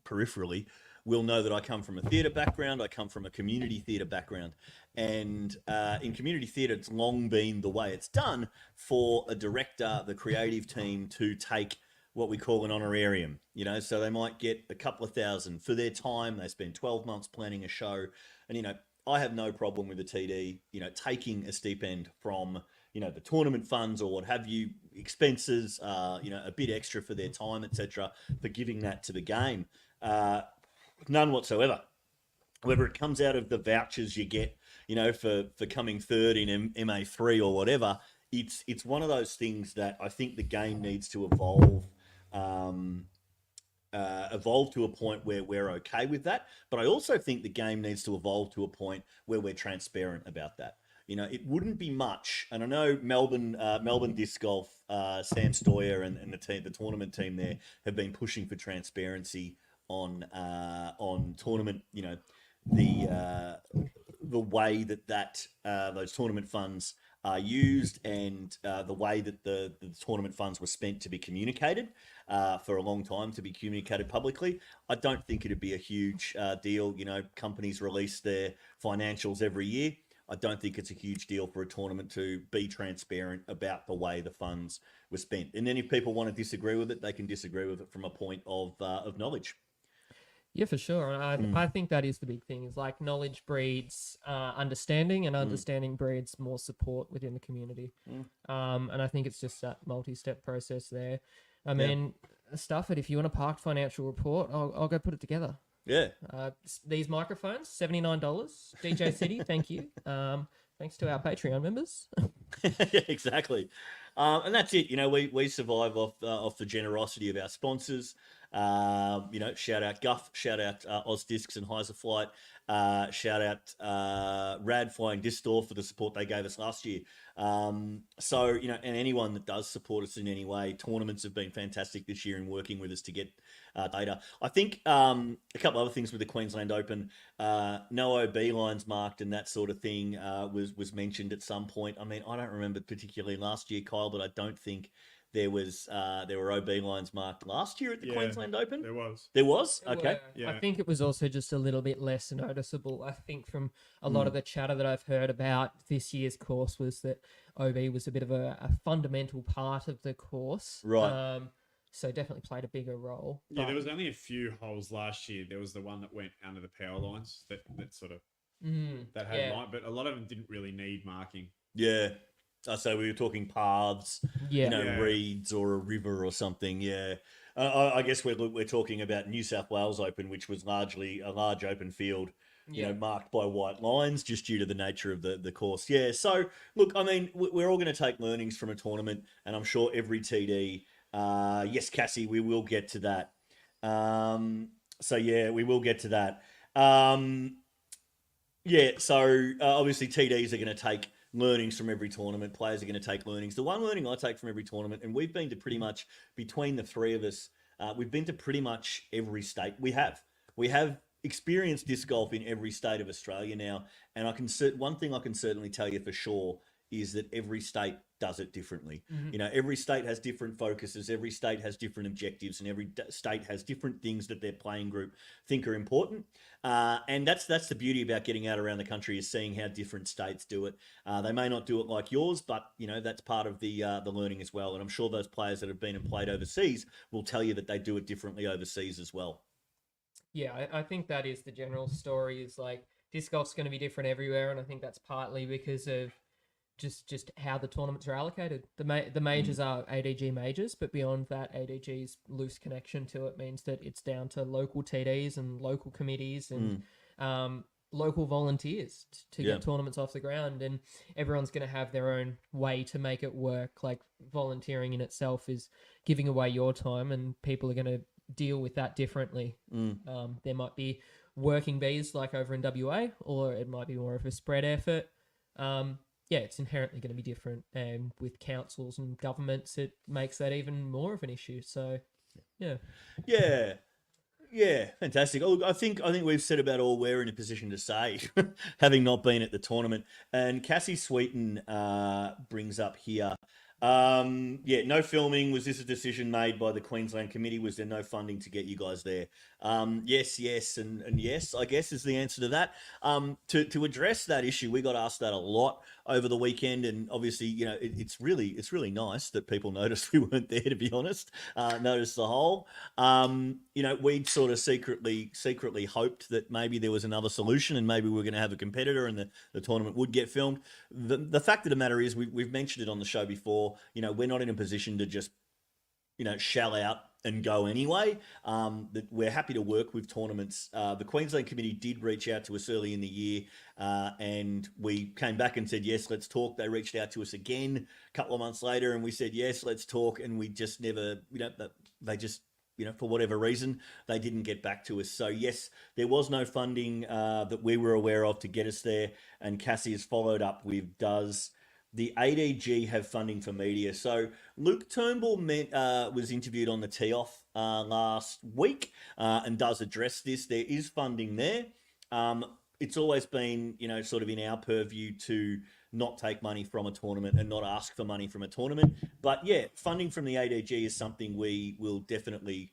peripherally will know that I come from a theatre background. I come from a community theatre background, and in community theatre, it's long been the way it's done for a director, the creative team, to take what we call an honorarium. So they might get a couple of thousand for their time. They spend 12 months planning a show, and I have no problem with the TD, taking a stipend from the tournament funds or what have you, expenses, a bit extra for their time, etc., for giving that to the game. None whatsoever. Whether it comes out of the vouchers you get, for coming third in MA3 or whatever, it's one of those things that I think the game needs to evolve to a point where we're okay with that. But I also think the game needs to evolve to a point where we're transparent about that. It wouldn't be much, and I know Melbourne Disc Golf, Sam Stoyer and the tournament team there have been pushing for transparency on tournament, the way that those tournament funds are used, and the way that the tournament funds were spent to be communicated for a long time, to be communicated publicly. I don't think it'd be a huge deal. Companies release their financials every year. I don't think it's a huge deal for a tournament to be transparent about the way the funds were spent. And then if people want to disagree with it, they can disagree with it from a point of knowledge. Yeah, for sure. I think that is the big thing. Is like knowledge breeds understanding, and understanding breeds more support within the community. And I think it's just that multi-step process there. I mean, stuff it. If you want a parked financial report, I'll go put it together. Yeah. These microphones, $79. DJ City, thank you. Thanks to our Patreon members. Yeah, exactly. And that's it. We survive off the generosity of our sponsors. Shout out Guff, shout out Oz Discs and Heiser Flight, shout out Rad Flying Disc Store for the support they gave us last year. And anyone that does support us in any way, tournaments have been fantastic this year in working with us to get data. I think a couple other things with the Queensland Open, no OB lines marked and that sort of thing was mentioned at some point. I mean, I don't remember particularly last year, Kyle, but I don't think there were OB lines marked last year at the Queensland Open. There was. There was? Okay. Yeah. I think it was also just a little bit less noticeable. I think from a lot of the chatter that I've heard about this year's course was that OB was a bit of a fundamental part of the course. Right. So definitely played a bigger role. Yeah, there was only a few holes last year. There was the one that went under the power lines that sort of that had line, but a lot of them didn't really need marking. Yeah. So we were talking paths, reeds or a river or something. Yeah. I guess we're talking about New South Wales Open, which was largely a large open field, marked by white lines just due to the nature of the course. Yeah. So look, I mean, we're all going to take learnings from a tournament, and I'm sure every TD, yes, Cassie, we will get to that. We will get to that. Obviously TDs are going to take learnings from every tournament. Players are going to take learnings. The one learning I take from every tournament, and we've been to pretty much, between the three of us, we've been to pretty much every state. We have experienced disc golf in every state of Australia now, and one thing I can certainly tell you for sure is that every state does it differently. Every state has different focuses, every state has different objectives, and every state has different things that their playing group think are important. And that's the beauty about getting out around the country, is seeing how different states do it. They may not do it like yours, but that's part of the learning as well. And I'm sure those players that have been and played overseas will tell you that they do it differently overseas as well. Yeah, I think that is the general story, is like disc golf's going to be different everywhere, and I think that's partly because of just how the tournaments are allocated. The majors are ADG majors, but beyond that, ADG's loose connection to it means that it's down to local TDs and local committees and local volunteers to get tournaments off the ground, and everyone's going to have their own way to make it work. Like volunteering in itself is giving away your time, and people are going to deal with that differently. There might be working bees like over in WA, or it might be more of a spread effort. It's inherently going to be different, and with councils and governments, it makes that even more of an issue. So, yeah. Yeah, fantastic. Oh, I think we've said about all we're in a position to say, having not been at the tournament. And Cassie Sweeten brings up here. Yeah, no filming. Was this a decision made by the Queensland Committee? Was there no funding to get you guys there? Yes, and yes, I guess is the answer to that. To address that issue, we got asked that a lot over the weekend, and obviously, it's really nice that people noticed we weren't there. To be honest, noticed the whole. We'd sort of secretly hoped that maybe there was another solution, and maybe we were going to have a competitor, and the tournament would get filmed. The fact of the matter is, we've mentioned it on the show before. We're not in a position to just shell out and go anyway. That we're happy to work with tournaments. The Queensland Committee did reach out to us early in the year, and we came back and said, yes, let's talk. They reached out to us again a couple of months later, and we said, yes, let's talk. And we just never, they just, for whatever reason, they didn't get back to us. So yes, there was no funding that we were aware of to get us there. And Cassie has followed up with, does the ADG have funding for media? So Luke Turnbull was interviewed on the Tee Off last week and does address this. There is funding there. It's always been, sort of in our purview to not take money from a tournament and not ask for money from a tournament. But yeah, funding from the ADG is something we will definitely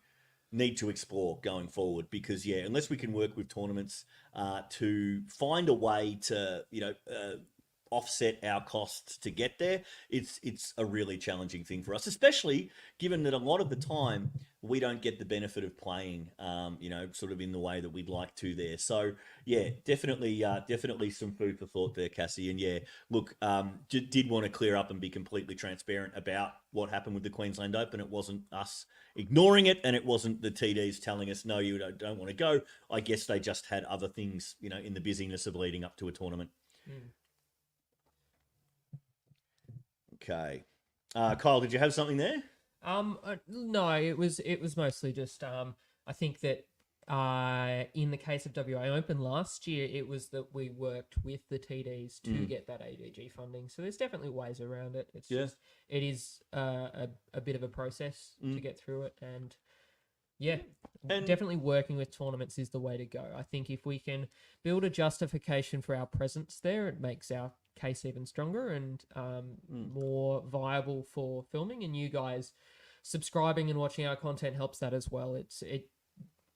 need to explore going forward, because unless we can work with tournaments to find a way to, offset our costs to get there, it's a really challenging thing for us, especially given that a lot of the time we don't get the benefit of playing, sort of in the way that we'd like to there. So yeah, definitely some food for thought there, Cassie. And look, did want to clear up and be completely transparent about what happened with the Queensland Open. It wasn't us ignoring it, and it wasn't the TDs telling us, no, you don't want to go. I guess they just had other things, in the busyness of leading up to a tournament. Okay. Kyle, did you have something there? No, it was mostly just I think that in the case of WA Open last year, it was that we worked with the TDs to get that ADG funding. So there's definitely ways around it. It's just it is a bit of a process to get through it, and definitely working with tournaments is the way to go. I think if we can build a justification for our presence there, it makes our case even stronger and more viable for filming. And you guys subscribing and watching our content helps that as well. It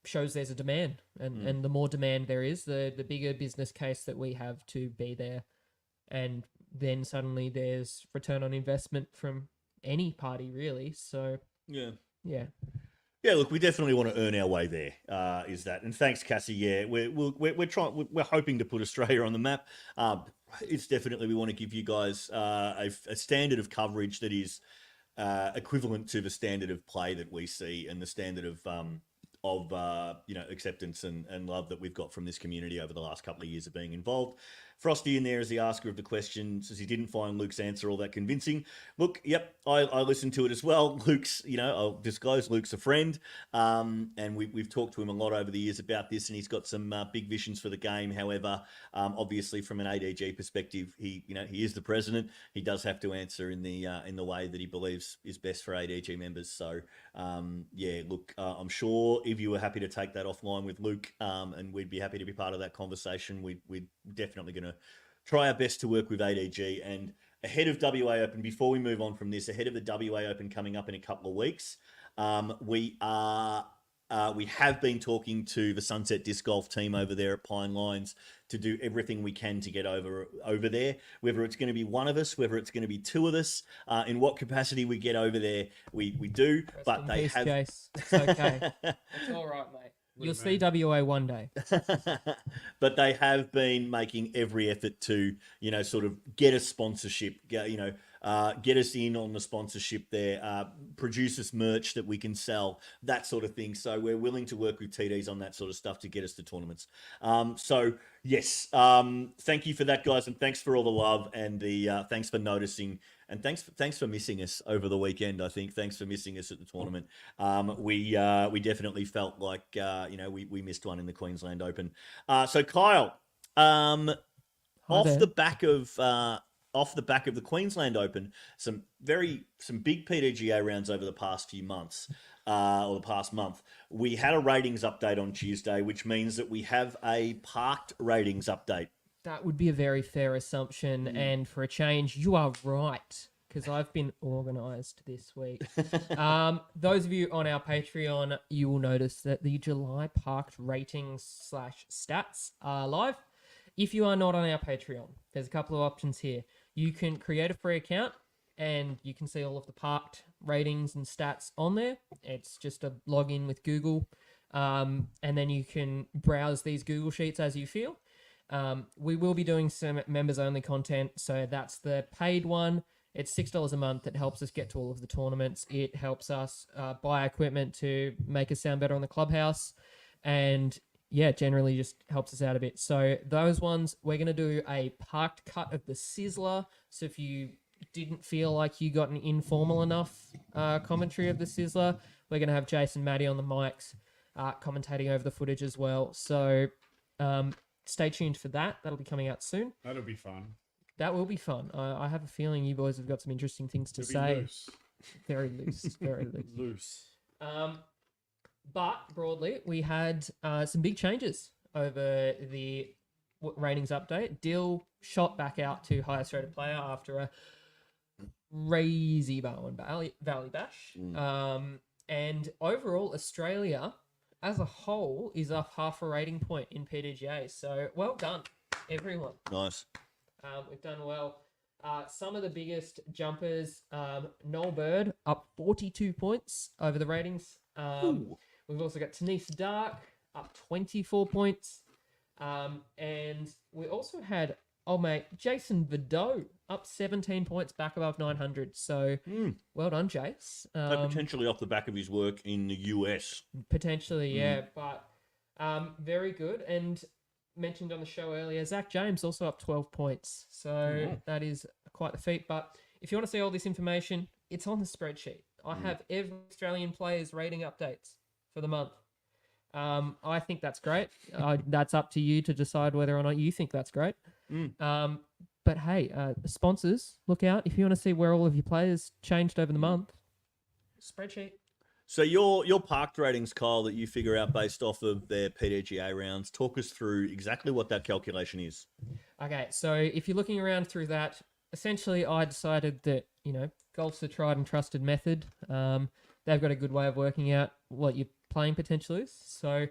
shows there's a demand, and the more demand there is, the bigger business case that we have to be there. And then suddenly there's return on investment from any party, really. So yeah, look, we definitely want to earn our way there. Is that? And thanks, Cassie. Yeah, we're trying. We're hoping to put Australia on the map. It's definitely, we want to give you guys a standard of coverage that is equivalent to the standard of play that we see, and the standard of acceptance and love that we've got from this community over the last couple of years of being involved. Frosty in there as the asker of the question, says he didn't find Luke's answer all that convincing. Look, yep, I listened to it as well. Luke's, I'll disclose, Luke's a friend, and we've talked to him a lot over the years about this, and he's got some big visions for the game. However, obviously from an ADG perspective, he is the president. He does have to answer in the way that he believes is best for ADG members. So look, I'm sure if you were happy to take that offline with Luke, and we'd be happy to be part of that conversation, we're definitely going to try our best to work with ADG. And ahead of WA Open, before we move on from this, ahead of the WA Open coming up in a couple of weeks, we have been talking to the Sunset Disc Golf team over there at Pine Lines to do everything we can to get over there, whether it's going to be one of us, whether it's going to be two of us, in what capacity we get over there, we do. Rest but in they peace, have... Jace. It's okay. It's all right, mate. You'll see WA one day. But they have been making every effort to, sort of get a sponsorship, get us in on the sponsorship there, produce us merch that we can sell, that sort of thing. So we're willing to work with TDs on that sort of stuff to get us to tournaments. So yes, thank you for that, guys, and thanks for all the love, and the thanks for noticing, and thanks for missing us over the weekend. I think thanks for missing us at the tournament. We definitely felt like we missed one in the Queensland Open. So Kyle, off the back of off the back of the Queensland Open, some big PDGA rounds over the past few months, or the past month. We had a ratings update on Tuesday, which means that we have a parked ratings update. That would be a very fair assumption, and for a change, you are right, because I've been organised this week. Those of you on our Patreon, you will notice that the July parked ratings / stats are live. If you are not on our Patreon, there's a couple of options here. You can create a free account, and you can see all of the parked ratings and stats on there. It's just a login with Google, and then you can browse these Google Sheets as you feel. We will be doing some members-only content, so that's the paid one. It's $6 a month. It helps us get to all of the tournaments. It helps us buy equipment to make us sound better on the Clubhouse, and generally just helps us out a bit. So those ones, we're going to do a parked cut of the Sizzler. So if you didn't feel like you got an informal enough commentary of the Sizzler, we're going to have Jason, Matty on the mics, commentating over the footage as well. So stay tuned for that. That'll be coming out soon. That'll be fun. That will be fun. I have a feeling you boys have got some interesting things to say. Loose. Very loose. Very loose. Loose. But broadly, we had some big changes over the ratings update. Dill shot back out to highest rated player after a crazy Barwon Valley bash. And overall, Australia as a whole is up half a rating point in PDGA. So well done, everyone. Nice. We've done well. Some of the biggest jumpers, Noel Bird up 42 points over the ratings. We've also got Tanise Dark up 24 points. And we also had old mate Jason Vidot up 17 points back above 900. So well done, Jace. So potentially off the back of his work in the US. Potentially, yeah. But very good. And mentioned on the show earlier, Zach James also up 12 points. So that is quite the feat. But if you want to see all this information, it's on the spreadsheet. I have every Australian player's rating updates for the month. I think that's great. That's up to you to decide whether or not you think that's great. But hey, sponsors, look out. If you want to see where all of your players changed over the month, spreadsheet. So your parked ratings, Kyle, that you figure out based off of their PDGA rounds, talk us through exactly what that calculation is. Okay, so if you're looking around through that, essentially I decided that, golf's a tried and trusted method. They've got a good way of working out what your playing potential is. So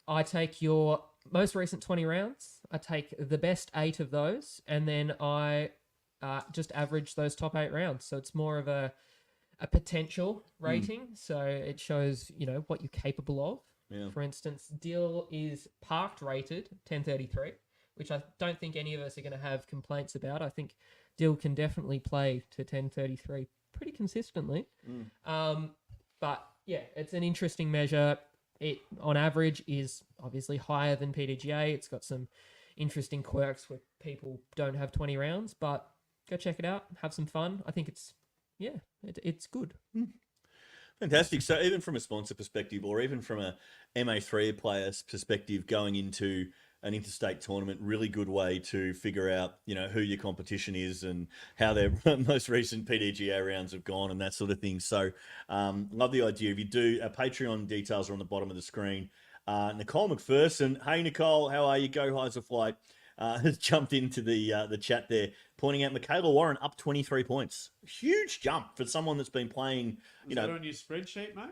I take your most recent 20 rounds, I take the best 8 of those, and then I just average those top 8 rounds. So it's more of a potential rating. So it shows, what you're capable of. Yeah. For instance, Dill is parked rated 1033, which I don't think any of us are going to have complaints about. I think Dill can definitely play to 1033 pretty consistently. But yeah, it's an interesting measure. It, on average, is obviously higher than PDGA. It's got some interesting quirks where people don't have 20 rounds, but go check it out. Have some fun. I think it's good. Fantastic. So even from a sponsor perspective, or even from a MA3 player's perspective, going into an interstate tournament, really good way to figure out, who your competition is and how their most recent PDGA rounds have gone and that sort of thing. So love the idea. If you do, our Patreon details are on the bottom of the screen. Nicole McPherson. Hey, Nicole, how are you? Go Highs a Flight. Has jumped into the chat there, pointing out Michaela Warren up 23 points. Huge jump for someone that's been playing, Is that on your spreadsheet, mate?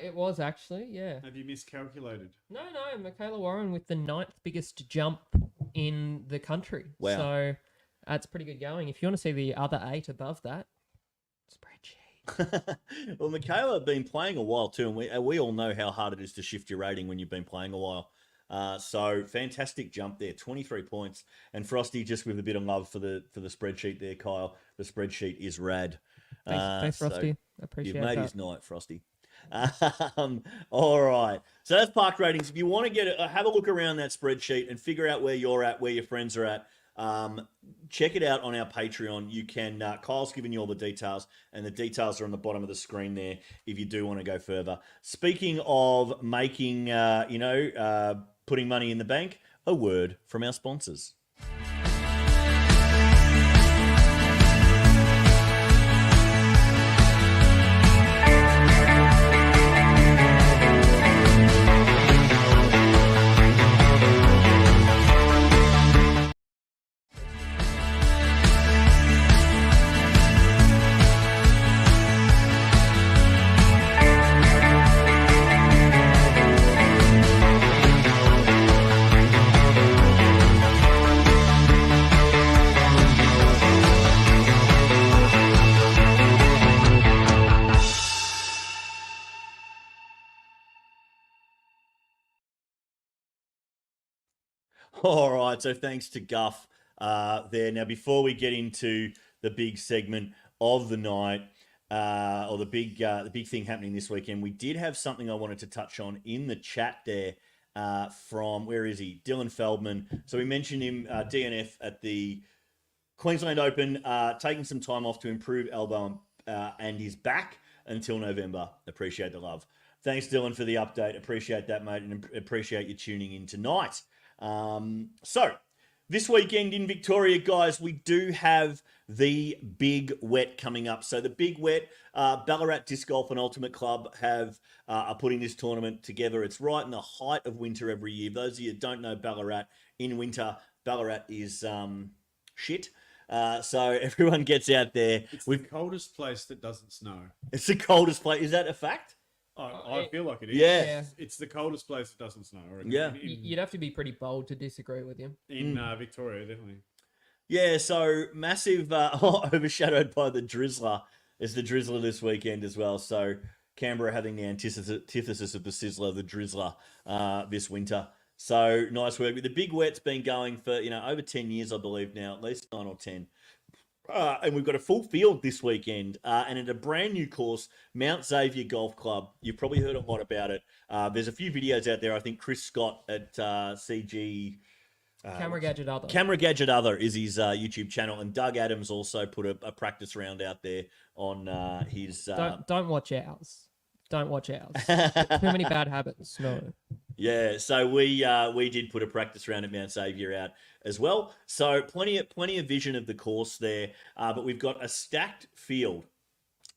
It was actually, yeah. Have you miscalculated? No, Michaela Warren with the 9th biggest jump in the country. Wow. So that's pretty good going. If you want to see the other 8 above that, spreadsheet. Well, Michaela been playing a while too, and we all know how hard it is to shift your rating when you've been playing a while. So fantastic jump there, 23 points. And Frosty, just with a bit of love for the spreadsheet there, Kyle. The spreadsheet is rad. Thanks Frosty. I appreciate it. You've made his night, Frosty. All right. So that's park ratings. If you want to get it, have a look around that spreadsheet and figure out where you're at, where your friends are at. Check it out on our Patreon. You can, Kyle's given you all the details, and the details are on the bottom of the screen there if you do want to go further. Speaking of making, putting money in the bank, a word from our sponsors. All right, so thanks to Guff there. Now, before we get into the big segment of the night, or the big thing happening this weekend, we did have something I wanted to touch on in the chat there from, where is he? Dylan Feldman. So we mentioned him, DNF at the Queensland Open, taking some time off to improve elbow and his back until November. Appreciate the love. Thanks, Dylan, for the update. Appreciate that, mate, and appreciate you tuning in tonight. So, this weekend in Victoria, guys, we do have the Big Wet coming up. So the Big Wet, Ballarat Disc Golf and Ultimate Club are putting this tournament together. It's right in the height of winter every year. Those of you who don't know Ballarat, in winter, Ballarat is shit. So everyone gets out there. It's the coldest place that doesn't snow. It's the coldest place. Is that a fact? I feel like it is. Yeah. It's the coldest place that doesn't snow. I reckon. Yeah. You'd have to be pretty bold to disagree with him. In Victoria, definitely. Yeah, so massive, overshadowed by the Drizzler. It's the Drizzler this weekend as well. So Canberra having the antithesis of the Sizzler, the Drizzler, this winter. So nice work. The Big Wet's been going for, over 10 years, I believe now, at least 9 or 10. And we've got a full field this weekend, and at a brand new course, Mount Xavier Golf Club. You've probably heard a lot about it. There's a few videos out there. I think Chris Scott at CG... Camera Gadget Other. Camera Gadget Other is his YouTube channel, and Doug Adams also put a practice round out there on his... Don't watch ours. Don't watch ours. Too many bad habits. No. Yeah, so we did put a practice round at Mount Xavier out as well. So plenty of vision of the course there, but we've got a stacked field.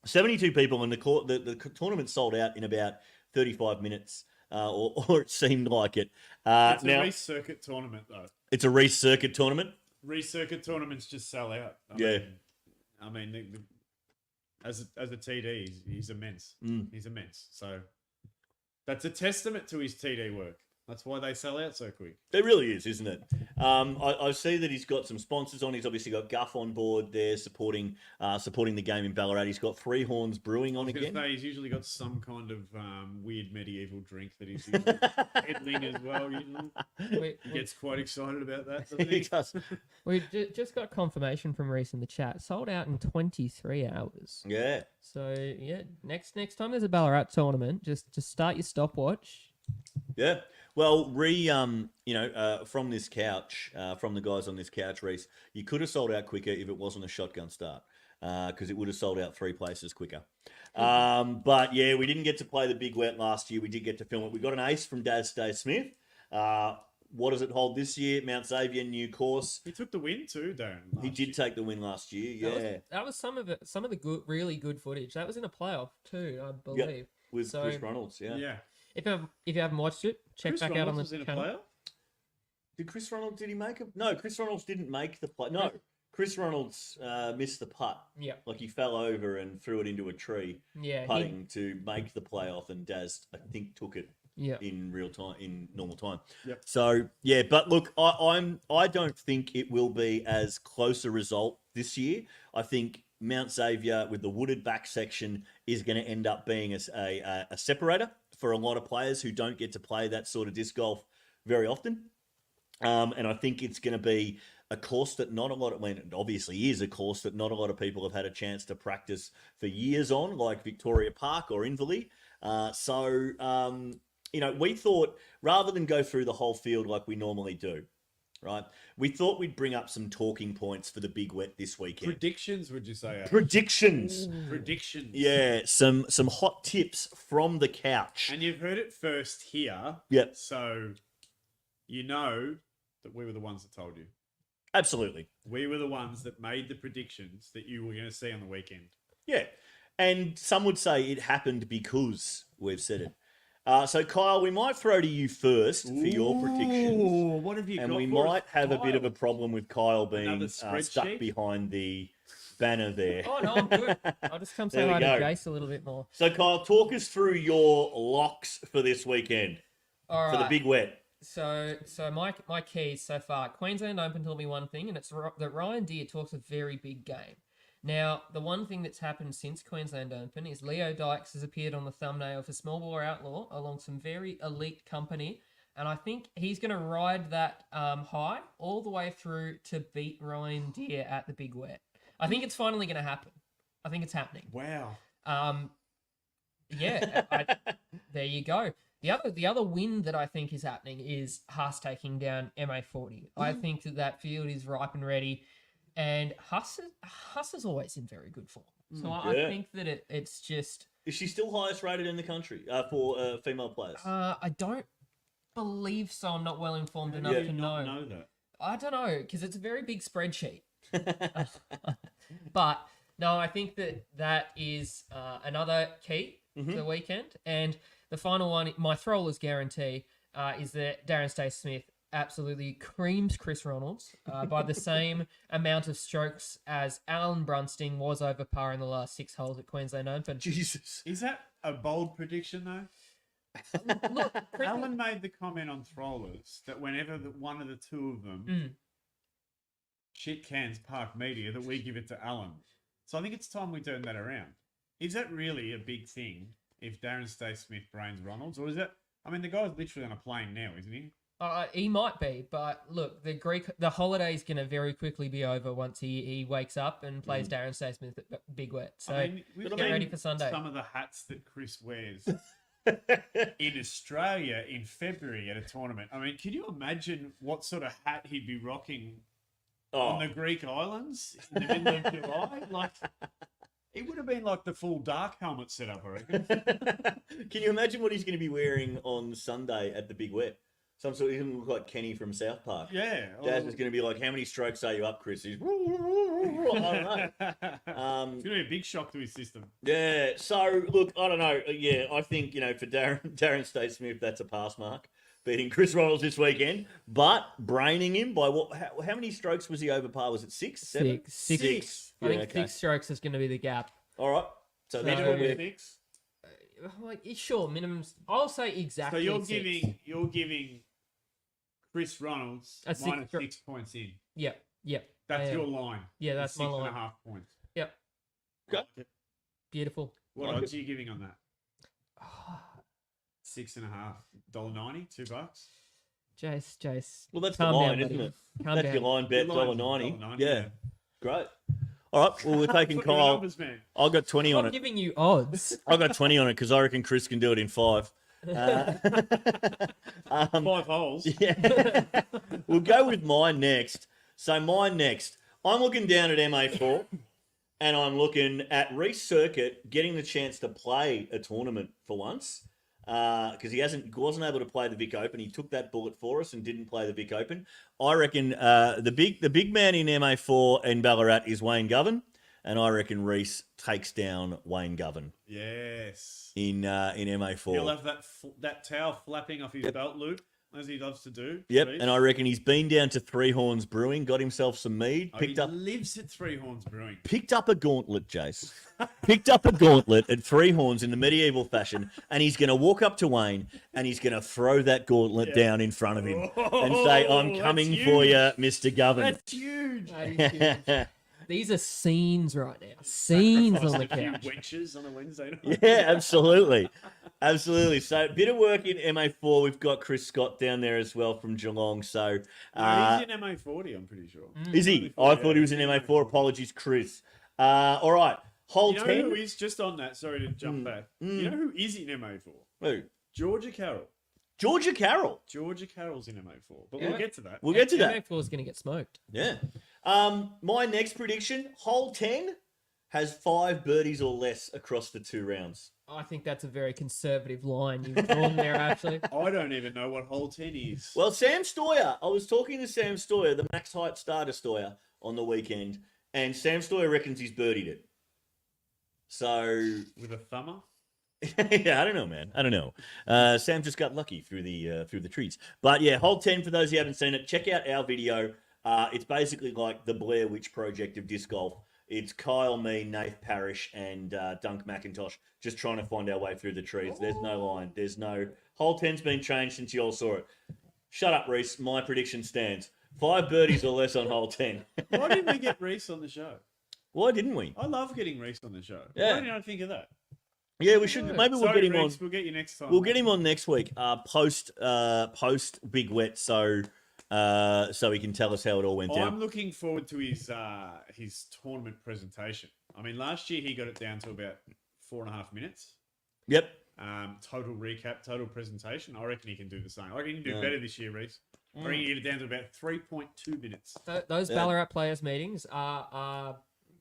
72 people, and the tournament sold out in about 35 minutes, or it seemed like it. It's a race circuit tournament, though. It's a race circuit tournament? Race circuit tournaments just sell out. I mean, as a TD, he's immense. He's immense. So that's a testament to his TD work. That's why they sell out so quick. It really is, isn't it? I see that he's got some sponsors on. He's obviously got Guff on board there supporting the game in Ballarat. He's got Three Horns Brewing on again. He's usually got some kind of weird medieval drink that he's usually peddling as well. Usually. He gets quite excited about that, doesn't he? He does. We just got confirmation from Reese in the chat. Sold out in 23 hours. Yeah. So, yeah, next time there's a Ballarat tournament, just start your stopwatch. Yeah. Well, from this couch, from the guys on this couch, Reese, you could have sold out quicker if it wasn't a shotgun start, because it would have sold out 3 places quicker. But yeah, we didn't get to play the Big Wet last year. We did get to film it. We got an ace from Dave Smith. What does it hold this year? Mount Xavier, new course. He took the win too, Darren. He did take the win last year. Yeah, that was some of the really good footage. That was in a playoff too, I believe. Yep. With Chris Reynolds. Yeah. If you haven't watched it, check Chris back Reynolds out on the was in a channel. playoff? Did he make it? No, Chris Reynolds didn't make the play. No, Chris Reynolds missed the putt. Yeah. Like he fell over and threw it into a tree. Yeah. Putting to make the playoff, and Daz, I think, took it in real time, in normal time. Yep. So yeah, but look, I don't think it will be as close a result this year. I think Mount Xavier with the wooded back section is going to end up being a separator for a lot of players who don't get to play that sort of disc golf very often. And I think it's going to be a course that it obviously is a course that not a lot of people have had a chance to practice for years on, like Victoria Park or Inverleigh. We thought, rather than go through the whole field like we normally do, right? We thought we'd bring up some talking points for the Big Wet this weekend. Predictions, would you say? Predictions. Predictions. Yeah, some hot tips from the couch. And you've heard it first here. Yep. So you know that we were the ones that told you. Absolutely. We were the ones that made the predictions that you were going to see on the weekend. Yeah. And some would say it happened because we've said it. So, Kyle, we might throw to you first for your predictions. What have you got? And we might have a bit of a problem with Kyle being stuck behind the banner there. Oh, no, I'm good. I'll just come say hi to Jace a little bit more. So, Kyle, talk us through your locks for this weekend. All right. For the Big Wet. So my keys so far. Queensland Open told me one thing, and it's that Ryan Deere talks a very big game. Now, the one thing that's happened since Queensland Open is Leo Dykes has appeared on the thumbnail for Small Bore Outlaw along some very elite company And I think he's going to ride that high all the way through to beat Ryan Deere at the Big Wet. I think it's finally going to happen. I think it's happening. Wow. Yeah, there you go. The other win that I think is happening is Haas taking down MA40. I think that field is ripe and ready, and Haas is always in very good form. So I think that it's just... Is she still highest rated in the country for female players? I don't believe so. I'm not well informed enough to know. Know that. I don't know, because it's a very big spreadsheet. But no, I think that is another key to the weekend. And the final one, my throwler's guarantee, is that Darren Stay-Smith absolutely creams Chris Ronalds by the same amount of strokes as Alan Brunsting was over par in the last 6 holes at Queensland Open. Jesus. Is that a bold prediction, though? Look, Alan made the comment on Throwlers that whenever one of the two of them shit cans Park Media, that we give it to Alan. So I think it's time we turn that around. Is that really a big thing if Darren Stay-Smith brains Ronalds? Or is that... I mean, the guy's literally on a plane now, isn't he? He might be, but look, the holiday is going to very quickly be over once he wakes up and plays Darren Stay-Smith at Big Wet. So we've get ready for Sunday. Some of the hats that Chris wears in Australia in February at a tournament. I mean, can you imagine what sort of hat he'd be rocking on the Greek islands in the middle of July? Like, it would have been like the full dark helmet setup, I reckon. Can you imagine what he's going to be wearing on Sunday at the Big Wet? Some sort of, he's going to look like Kenny from South Park. Yeah. Daz is going to be like, how many strokes are you up, Chris? He's, I don't know. It's going to be a big shock to his system. Yeah. So, look, I don't know. Yeah, I think, for Darren Stay-Smith, that's a pass mark. Beating Chris Ronalds this weekend, but braining him by what? How many strokes was he over par? Was it 6, 7? Six. I think 6 strokes is going to be the gap. All right. So Minimum 6. Sure, minimum. I'll say exactly. So you're 6. giving Chris Ronalds minus 6 points in. Yep. That's your line. Yeah, that's my line. 6.5 points. Yep. Okay. Beautiful. What odds are you giving on that? 6.5. $1.90, $2. Jace. Well, that's the calm line, down, isn't it? Calm That's down. your line bet, Your line's $1.90. $1.90, Yeah. yeah. Great. All right. Well, we're taking Look at the Kyle. numbers, man. I got 20 on I'm it. giving you odds. I got 20 on it because I reckon Chris can do it in 5. 5 holes. Yeah. We'll go with mine next. So mine next. I'm looking down at MA4 and I'm looking at Reece Circuit getting the chance to play a tournament for once. Because he wasn't able to play the Vic Open. He took that bullet for us and didn't play the Vic Open. I reckon the big man in MA4 in Ballarat is Wayne Govan, and I reckon Reece takes down Wayne Govan. Yes. In MA4. He'll have that towel flapping off his belt loop, as he loves to do. Yep, Reece. and I reckon he's been down to Three Horns Brewing, got himself some mead, He lives at Three Horns Brewing. picked up a gauntlet, Jace. Picked up a gauntlet at Three Horns in the medieval fashion, and he's going to walk up to Wayne and he's going to throw that gauntlet down in front of him and say, "I'm that's coming huge. for you, Mr. Govan." That's huge. That is huge. These are scenes right now. Scenes on the A few couch. wenches on a Wednesday night. Yeah, absolutely. Absolutely. So, a bit of work in MA4. We've got Chris Scott down there as well from Geelong. So, He's in MA40, I'm pretty sure. is he? I thought he was in MA4. Apologies, Chris. All right. Hole You know 10. who is, just on that, sorry to jump back. You know who is in MA4? Who? Georgia Carroll. Georgia Carroll. Georgia Carroll's in MA4. But Yeah. we'll get to that. We'll get to that. MA4 is going to get smoked. Yeah. My next prediction, hole 10 has 5 birdies or less across the 2 rounds. I think that's a very conservative line you've drawn there, actually. I don't even know what hole 10 is. Well, Sam Stoyer, I was talking to Sam Stoyer, the max height starter Stoyer, on the weekend, and Sam Stoyer reckons he's birdied it. So, With a thumber? yeah, I don't know, man. I don't know. Sam just got lucky through the trees. But yeah, hole 10, for those who haven't seen it, check out our video. It's basically like the Blair Witch Project of disc golf. It's Kyle, me, Nath Parrish, and Dunk McIntosh just trying to find our way through the trees. There's no line. There's no... Hole 10's been changed since you all saw it. Shut up, Reece. My prediction stands. 5 birdies or less on hole 10. Why didn't we get Reece on the show? Why didn't we? I love getting Reece on the show. Yeah. Why didn't I think of that? Yeah, we should. Maybe we'll Sorry, get him Rex, on. We'll get you next time. We'll get him on next week. Post Big Wet, so he can tell us how it all went down. I'm looking forward to his tournament presentation. I mean, last year he got it down to about 4.5 minutes. Yep. Total recap, total presentation. I reckon he can do the same. I reckon he can do better this year, Reese. I reckon he can get it down to about 3.2 minutes. Those Ballarat players meetings are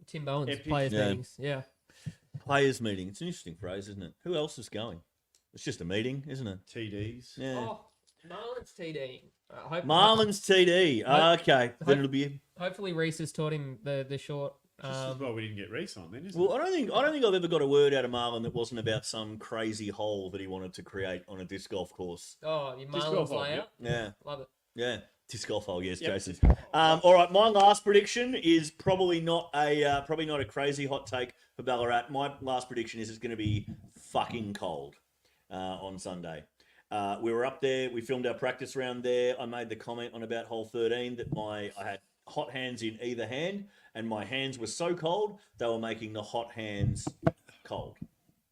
Tim Bowen's Epic. players meetings. Yeah. Players meeting. It's an interesting phrase, isn't it? Who else is going? It's just a meeting, isn't it? TDs. Yeah. Oh, Marlon's TD. Marlon's TD. Okay, then it'll be. Hopefully, Reese has taught him the short. Just as well we didn't get Reese on then, isn't Well, it? I don't think I've ever got a word out of Marlon that wasn't about some crazy hole that he wanted to create on a disc golf course. Oh, your Disc Marlon's golf hole, layout. Yeah. Love it. Yeah. Disc golf hole, yes, Yep. Jason. All right, my last prediction is probably not a crazy hot take for Ballarat. My last prediction is it's going to be fucking cold on Sunday. We were up there. We filmed our practice round there. I made the comment on about hole 13 that I had hot hands in either hand, and my hands were so cold they were making the hot hands cold.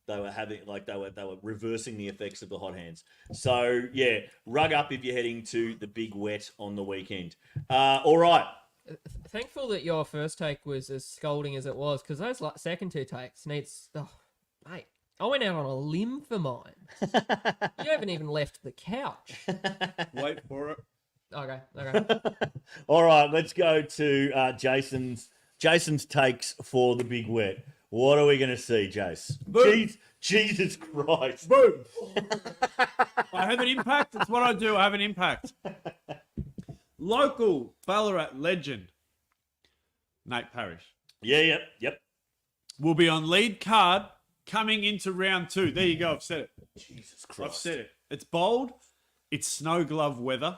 They were they were reversing the effects of the hot hands. So yeah, rug up if you're heading to the Big Wet on the weekend. All right. Thankful that your first take was as scolding as it was, because those second two takes needs. Oh, mate, I went out on a limb for mine. You haven't even left the couch. Wait for it. Okay. All right, let's go to Jason's takes for the Big Wet. What are we going to see, Jace? Jesus Christ. Boom! I have an impact. That's what I do. I have an impact. Local Ballarat legend, Nate Parrish, Yep. will be on lead card coming into round 2. There you go. I've said it. Jesus Christ. I've said it. It's bold. It's snow glove weather.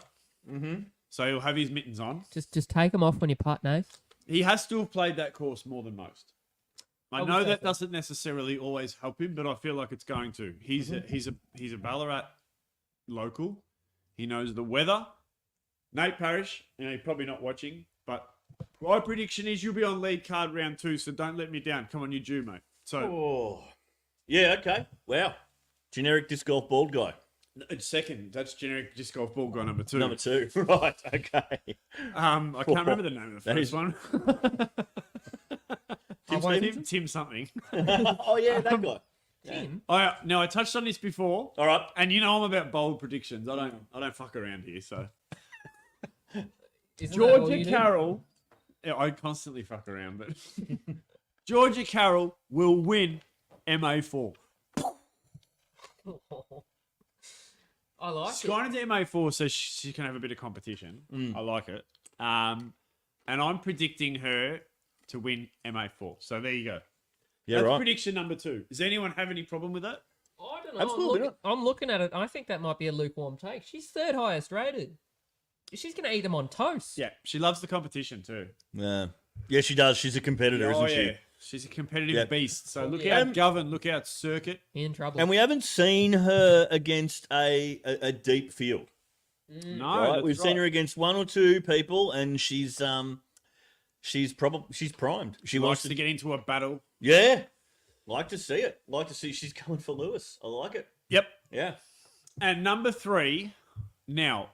Mm-hmm. So he'll have his mittens on. Just take them off when you putt, Nate. He has to have played that course more than most. I know that doesn't necessarily always help him, but I feel like it's going to. He's a Ballarat local. He knows the weather. Nate Parrish, he's probably not watching, but my prediction is you'll be on lead card round 2, so don't let me down. Come on, you do, mate. So Yeah, okay. Wow. Generic disc golf bald guy. second, that's generic disc golf ball guy number 2. Number 2. Right, okay. I can't remember the name of the first one. Tim something. Oh yeah, that guy. Tim? I touched on this before. All right. And you know I'm about bold predictions. I don't fuck around here, so Isn't that all Georgia you do? Carroll. Yeah, I constantly fuck around, but Georgia Carroll will win MA4. I like She's it. gone into MA4 so she can have a bit of competition. I like it. And I'm predicting her to win MA4. So there you go. Yeah, That's right. prediction number 2. Does anyone have any problem with that? I don't know. Absolutely I'm looking at it. I think that might be a lukewarm take. She's third highest rated. She's going to eat them on toast. Yeah, she loves the competition too. Yeah. Yeah, she does. She's a competitor, isn't she? She's a competitive Yeah. beast. So look Yeah. out, Govan. Look out, Circuit. In trouble. And we haven't seen her against a deep field. No, Right? that's We've seen her against one or two people, and she's primed. She wants to get into a battle. Yeah. Like to see it. Like to see she's coming for Lewis. I like it. Yep. Yeah. And number 3, now,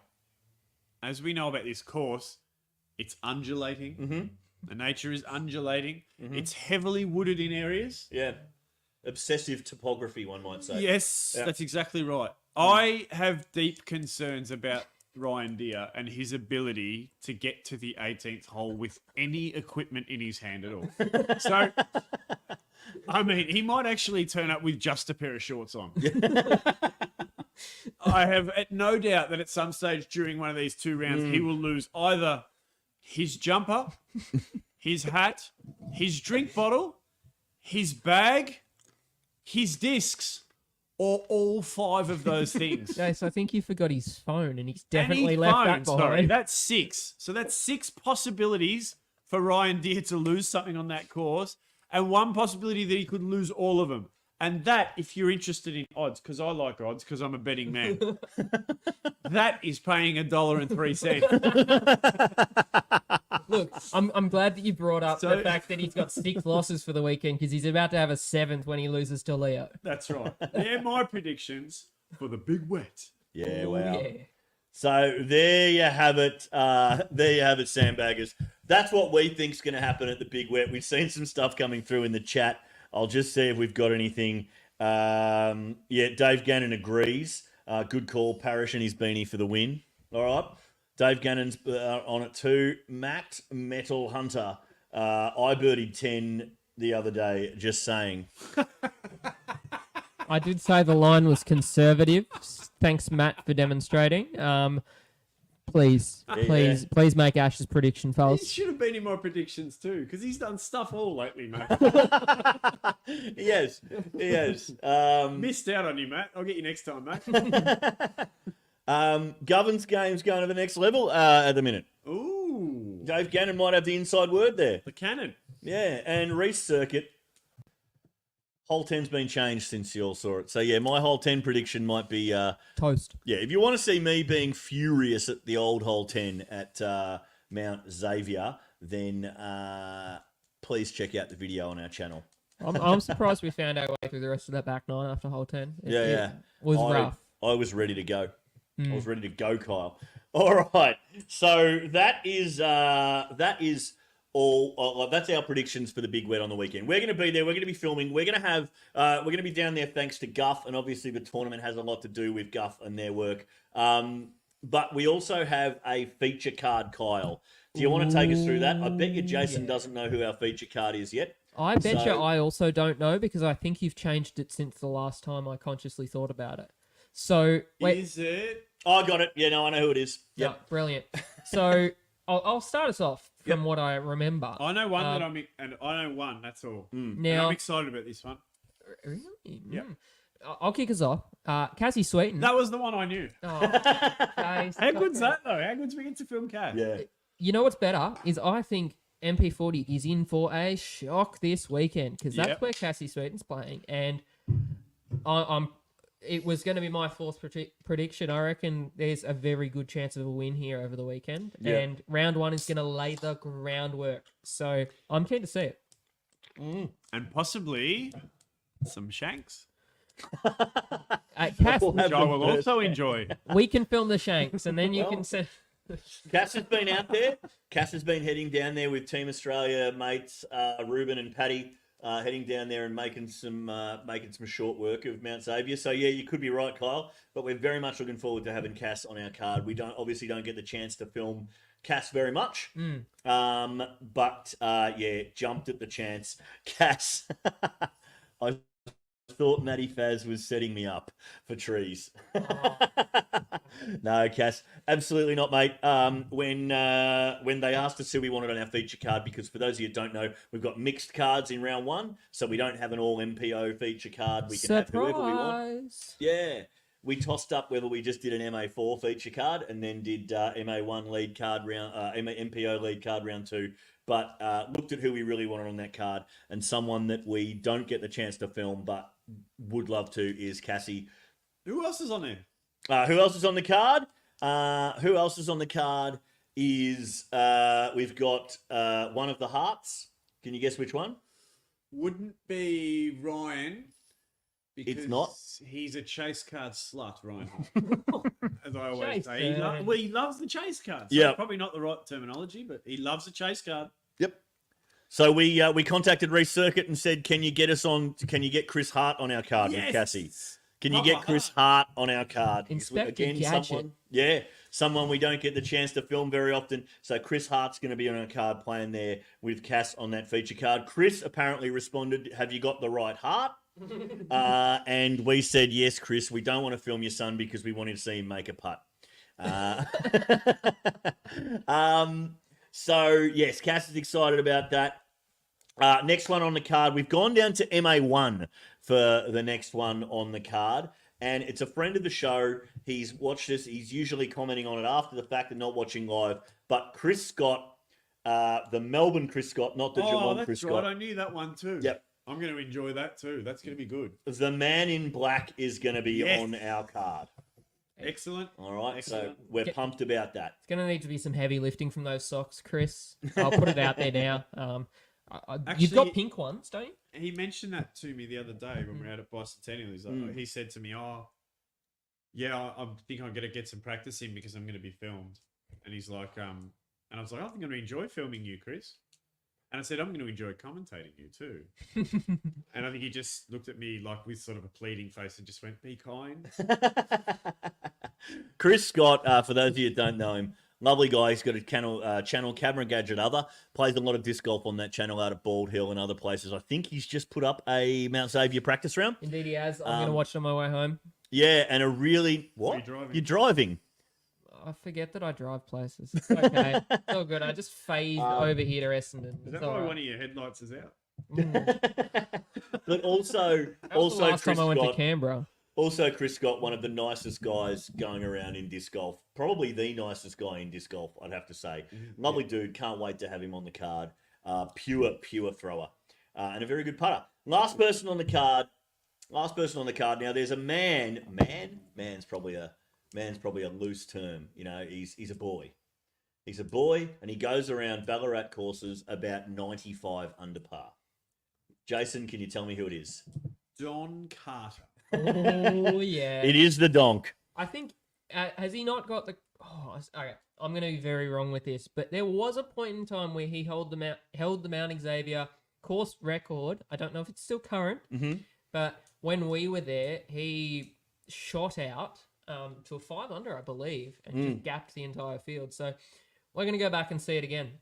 as we know about this course, it's undulating. Mm-hmm. The nature is undulating. It's heavily wooded in areas. Yeah. Obsessive topography, one might say. Yes, Yeah. that's exactly right. I have deep concerns about Ryan Deere and his ability to get to the 18th hole with any equipment in his hand at all. So, I mean, he might actually turn up with just a pair of shorts on. I have no doubt that at some stage during one of these 2 rounds, he will lose either his jumper, his hat, his drink bottle, his bag, his discs, or all 5 of those things. Jace, I think you forgot his phone, and he's And definitely his left phone, that sorry, behind. that's 6. So that's 6 possibilities for Ryan Deere to lose something on that course, and 1 possibility that he could lose all of them. And that, if you're interested in odds, because I like odds, because I'm a betting man, that is paying $1.03. Look, I'm glad that you brought up So- the fact that he's got 6 losses for the weekend because he's about to have a 7th when he loses to Leo. That's right. They're my predictions for the big wet. Yeah, Oh, wow. yeah. So there you have it. There you have it, sandbaggers. That's what we think's going to happen at the Big Wet. We've seen some stuff coming through in the chat. I'll just see if we've got anything. Yeah, Dave Gannon agrees. Good call. Parrish and his beanie for the win. All right. Dave Gannon's on it too. Matt Metal Hunter. I birdied 10 the other day, just saying. I did say the line was conservative. Thanks, Matt, for demonstrating. Please make Ash's prediction He false. should have been in my predictions too, because he's done stuff all lately, mate. He has. Missed out on you, Matt. I'll get you next time, mate. Govern's game's going to the next level at the minute. Ooh. Dave Gannon might have the inside word there. The cannon. Yeah, and Reese Circuit. Hole 10's been changed since you all saw it. So, yeah, my Hole 10 prediction might be... Toast. Yeah, if you want to see me being furious at the old Hole 10 at Mount Xavier, then please check out the video on our channel. I'm surprised we found our way through the rest of that back 9 after hole 10. It was rough. I was ready to go. I was ready to go, Kyle. All right. So that is all. That's our predictions for the Big Wet on the weekend. We're going to be there. We're going to be filming. We're going to have. We're going to be down there thanks to Guff, and obviously the tournament has a lot to do with Guff and their work. But we also have a feature card, Kyle. Do you want to take us through that? I bet you Jason doesn't know who our feature card is yet. I bet you I also don't know because I think you've changed it since the last time I consciously thought about it. So wait, Is it? Oh, I got it. Yeah, no, I know who it is. yeah, Yep. brilliant. So I'll start us off from what I remember. I know one and I know one. That's all. And Now, I'm excited about this one. really? Yep. I'll kick us off. Cassie Sweeten. That was the one I knew. Oh, okay, How good's that though? How good's we get to film Cat? Yeah. You know what's better is I think MP40 is in for a shock this weekend because that's where Cassie Sweeten's playing, and I'm. It was going to be my fourth prediction. I reckon there's a very good chance of a win here over the weekend, and round 1 is going to lay the groundwork. So I'm keen to see it. And possibly some shanks, Cass, which I will also enjoy. we can film the shanks, and then you can send. Cass has been out there. Cass has been heading down there with Team Australia mates, Ruben and Paddy, heading down there and making some short work of Mount Xavier. So yeah, you could be right, Kyle. But we're very much looking forward to having Cass on our card. We don't get the chance to film Cass very much, but jumped at the chance. Cass, I thought Matty Faz was setting me up for trees. No, Cass, absolutely not, mate. When they asked us who we wanted on our feature card, because for those of you who don't know, we've got mixed cards in round 1, so we don't have an all MPO feature card. We can have whoever we want. Yeah, we tossed up whether we just did an MA4 feature card and then did MA1 lead card round, MPO lead card round 2. But looked at who we really wanted on that card, and someone that we don't get the chance to film but would love to is Cassie. Who else is on there? Who else is on the card? Who else is on the card is we've got one of the hearts. Can you guess which one? Wouldn't be Ryan. Because It's not. He's a chase card slut, Ryan. As I always Chase say. card. He loves the chase card. So Yeah. Probably not the right terminology, but he loves a chase card. Yep. So we contacted Reese Circuit and said, can you get Chris Hart on our card with Cassie? Can you get Chris Hart on our card? Inspector Gadget. Someone we don't get the chance to film very often. So Chris Hart's going to be on our card playing there with Cass on that feature card. Chris apparently responded, have you got the right heart? And we said, yes, Chris, we don't want to film your son because we wanted to see him make a putt. So, yes, Cass is excited about that. Next one on the card, we've gone down to MA1 for the next one on the card. And it's a friend of the show. He's watched us. He's usually commenting on it after the fact and not watching live. But Chris Scott, the Melbourne Chris Scott, not the Geelong Chris Scott. I knew that one too. Yep. I'm going to enjoy that too. That's going to be good. The man in black is going to be on our card. Excellent. All right, Excellent. so we're pumped about that. It's going to need to be some heavy lifting from those socks, Chris. I'll put it out there now. You've got Actually- pink ones, don't you? He mentioned that to me the other day when we were out at Bicentennial. He's like, He said to me, yeah, I think I'm going to get some practice in because I'm going to be filmed. And he's like, and I was like, I think I'm going to enjoy filming you, Chris. And I said, I'm going to enjoy commentating you too. And I think he just looked at me like with sort of a pleading face and just went, be kind. Chris Scott, for those of you that don't know him, lovely guy. He's got a channel Camera Gadget Other. Plays a lot of disc golf on that channel out at Bald Hill and other places. I think he's just put up a Mount Xavier practice round. Indeed he has. I'm going to watch it on my way home. Yeah, and a really... What? You're driving. You're driving. I forget that I drive places. It's okay. It's all good. I just phased over here to Essendon. Is that It's why all right. one of your headlights is out? But also, That was the last Chris time I went to Scott, Canberra. also Chris Scott, one of the nicest guys going around in disc golf. Probably the nicest guy in disc golf, I'd have to say. Lovely dude. Can't wait to have him on the card. Pure thrower. And a very good putter. Last person on the card. Now, there's a man's probably a loose term. You know, he's a boy. He's a boy, and he goes around Ballarat courses about 95 under par. Jason, can you tell me who it is? Don Carter. Oh, yeah. It is the donk. I think, has he not got the... Oh, okay. I'm going to be very wrong with this, but there was a point in time where he held the Mount Xavier course record. I don't know if it's still current, but when we were there, he shot out to a 5 under, I believe, and just gapped the entire field. So we're going to go back and see it again,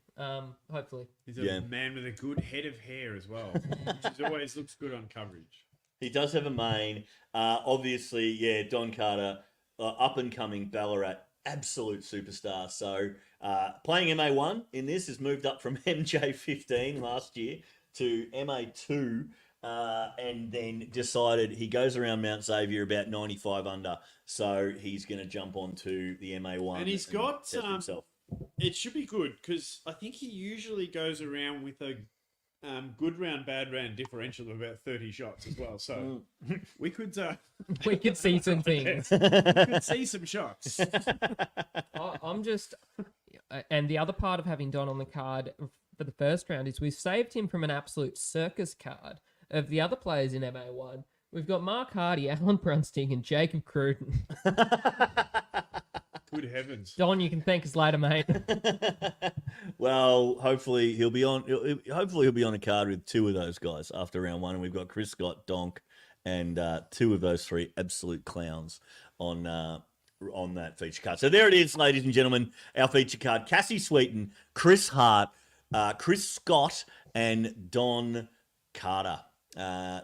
hopefully. He's a man with a good head of hair as well, which always looks good on coverage. He does have a mane. Obviously, yeah, Don Carter, up-and-coming Ballarat, absolute superstar. So playing MA1 in this has moved up from MJ15 last year to MA2, and then decided he goes around Mount Xavier about 95 under. So he's going to jump onto the MA1. And he's got test himself. It should be good because I think he usually goes around with a good round, bad round differential of about 30 shots as well. So we could We could see some things. we could see some shots. I'm just... And the other part of having Don on the card for the first round is we've saved him from an absolute circus card of the other players in MA1. We've got Mark Hardy, Alan Brunsting, and Jacob Cruden. Good heavens! Don, you can thank us later, mate. Well, hopefully he'll be on. Hopefully he'll be on a card with two of those guys after round one, and we've got Chris Scott, Donk, and two of those three absolute clowns on that feature card. So there it is, ladies and gentlemen, our feature card: Cassie Sweeten, Chris Hart, Chris Scott, and Don Carter.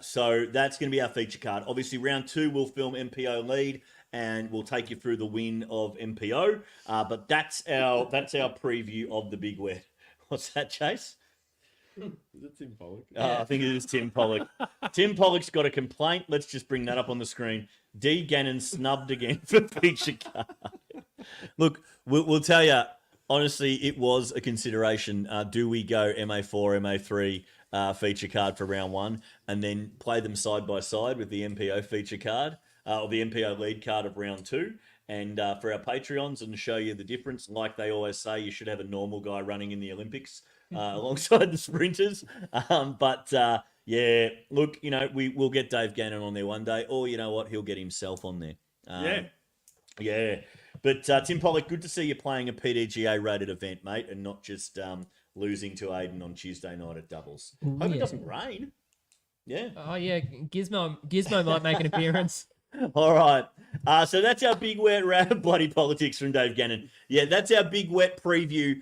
So that's going to be our feature card. Obviously, round two we'll film MPO lead, and we'll take you through the win of MPO. But that's our preview of the big wet. What's that, Chase? Is it Tim Pollock? I think it is Tim Pollock. Tim Pollock's got a complaint. Let's just bring that up on the screen. D. Gannon snubbed again for feature card. Look, we'll tell you, honestly, it was a consideration. Do we go MA4, MA3 feature card for round one and then play them side by side with the MPO feature card or the MPO lead card of round two? And for our Patreons, and show you the difference, like they always say, you should have a normal guy running in the Olympics alongside the sprinters. Yeah, look, we'll get Dave Gannon on there one day, or you know what, he'll get himself on there. Yeah. But Tim Pollock, good to see you playing a PDGA rated event, mate, and not just losing to Aiden on Tuesday night at doubles. Hope it doesn't rain. Yeah. Oh, yeah. Gizmo might make an appearance. All right. So that's our big wet bloody politics from Dave Gannon. Yeah, that's our big wet preview.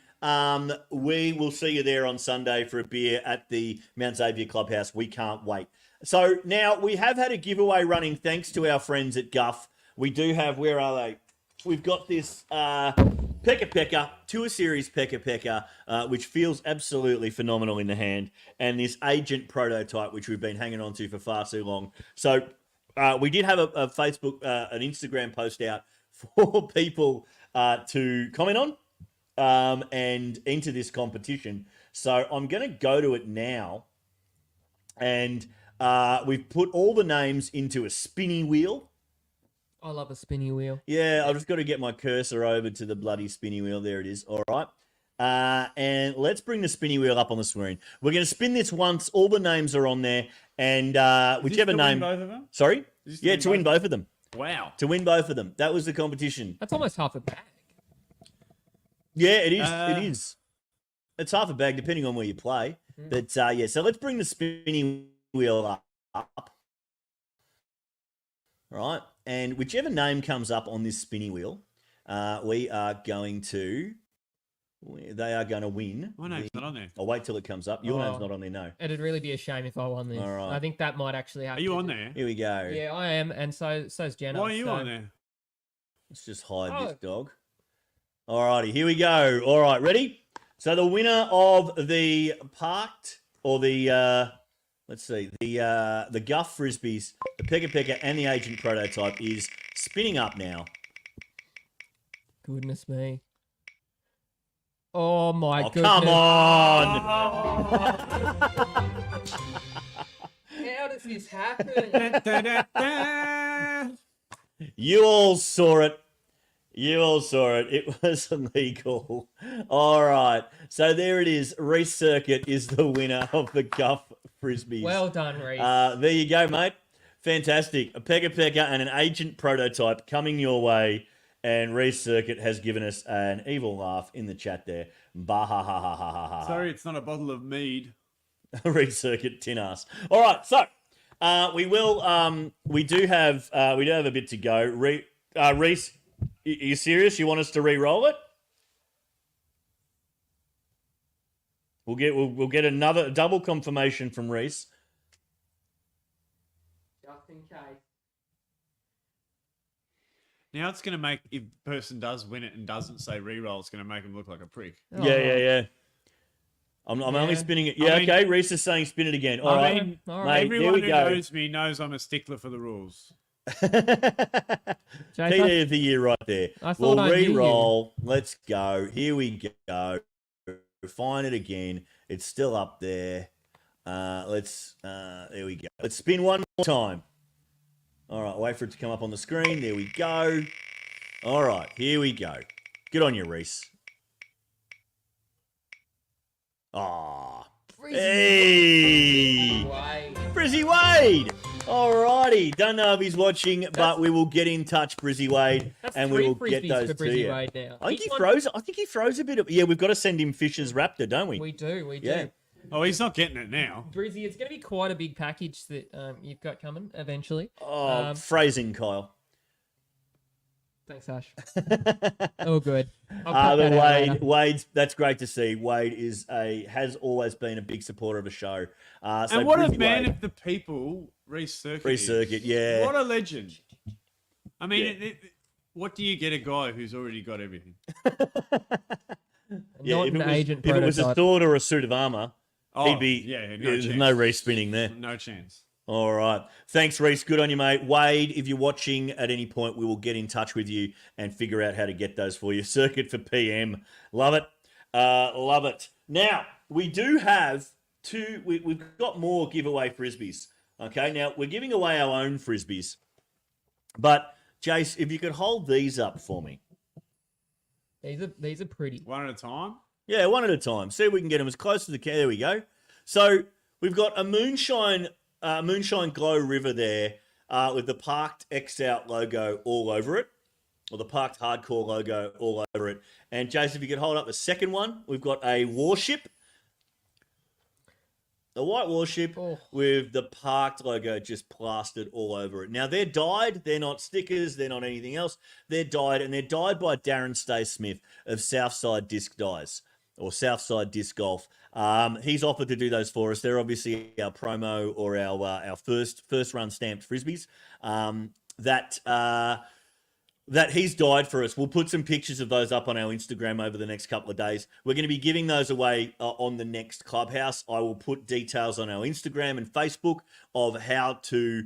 We will see you there on Sunday for a beer at the Mount Xavier Clubhouse. We can't wait. So now we have had a giveaway running thanks to our friends at Guff. We do have, where are they? We've got this Pekka Pekka, Tour Series Pekka Pekka, which feels absolutely phenomenal in the hand, and this Agent prototype, which we've been hanging on to for far too long. So we did have a Facebook, an Instagram post out for people to comment on and enter this competition. So I'm going to go to it now, and we've put all the names into a spinny wheel. I love a spinny wheel. Yeah, I've just got to get my cursor over to the bloody spinny wheel. There it is. All right. And let's bring the spinny wheel up on the screen. We're going to spin this once. All the names are on there. And whichever name... both of them? Sorry? Yeah, to win both of them. Wow. To win both of them. That was the competition. That's almost half a bag. Yeah, it is. It is. It's half a bag, depending on where you play. But, yeah, so let's bring the spinning wheel up. Right, and whichever name comes up on this spinny wheel, we are going to... They are going to win. My name's not on there. I'll wait till it comes up. Your name's not on there, no. It'd really be a shame if I won this. All right. I think that might actually happen. Are you on there? Here we go. Yeah, I am, and so's Jenna. Why are you on there? Let's just hide this dog. All righty, here we go. All right, ready? So the winner of the parked, or the... let's see, the Guff Frisbees, the Pekka Pekka and the Agent Prototype is spinning up now. Goodness me. Oh my goodness. Come on! How does this happen? You all saw it. You all saw it. It was illegal. All right. So there it is. Reese Circuit is the winner of the Guff Frisbees. Well done, Reese. There you go, mate. Fantastic. A Pekka Pekka and an Agent Prototype coming your way. And Reese Circuit has given us an evil laugh in the chat there. Bah ha ha ha ha ha ha. Sorry, it's not a bottle of mead. Reese Circuit tin ass. All right, so we do have a bit to go. Reese, are you serious? You want us to re-roll it? We'll get another double confirmation from Reese. Just in case. Now it's going to make, if the person does win it and doesn't say re-roll, it's going to make them look like a prick. Oh. Yeah. I'm only spinning it. Yeah, okay. Reese is saying spin it again. All right, mean, mate, everyone here we who go. knows me knows I'm a stickler for the rules. PD of the year right there. We'll re-roll. Let's go. Here we go. Find it again. It's still up there. There we go. Let's spin one more time. All right, wait for it to come up on the screen. There we go. All right, here we go. Good on you, Reese. Ah. Hey! Brizzy Wade! Alrighty. Don't know if he's watching, but we will get in touch, Brizzy Wade, and we will get those to you. Wade now. I think he froze a bit of... Yeah, we've got to send him Fisher's Raptor, don't we? We do. Yeah. Oh, he's not getting it now. Brizzy, it's going to be quite a big package that you've got coming eventually. Oh, phrasing, Kyle. Thanks, Ash. Oh, good. Wade's. That's great to see. Wade has always been a big supporter of the show. So and what a Brizzy man Wade, of the people, Reese Circuit. Reese Circuit, yeah. What a legend. I mean, what do you get a guy who's already got everything? Not an agent If it was a prototype. sword or a suit of armor, he'd be. Yeah, There's no Reese spinning there. No chance. All right. Thanks, Reese. Good on you, mate. Wade, if you're watching at any point, we will get in touch with you and figure out how to get those for you. Circuit for PM. Love it. Love it. Now, we do have we've got more giveaway Frisbees. Okay, now we're giving away our own Frisbees. But, Jace, if you could hold these up for me. These are pretty. One at a time? Yeah, one at a time. See if we can get them as close to the camera. There we go. So, we've got a Moonshine Glow River there with the Parked X Out logo all over it, or the Parked Hardcore logo all over it. And Jason, if you could hold up the second one, we've got a warship, a white warship with the Parked logo just plastered all over it. Now, they're dyed. They're not stickers. They're not anything else. They're dyed, and they're dyed by Darren Stay-Smith of Southside Disc Dyes, or Southside Disc Golf. He's offered to do those for us. They're obviously our promo or our first run stamped Frisbees that he's dyed for us. We'll put some pictures of those up on our Instagram over the next couple of days. We're going to be giving those away on the next Clubhouse. I will put details on our Instagram and Facebook of how to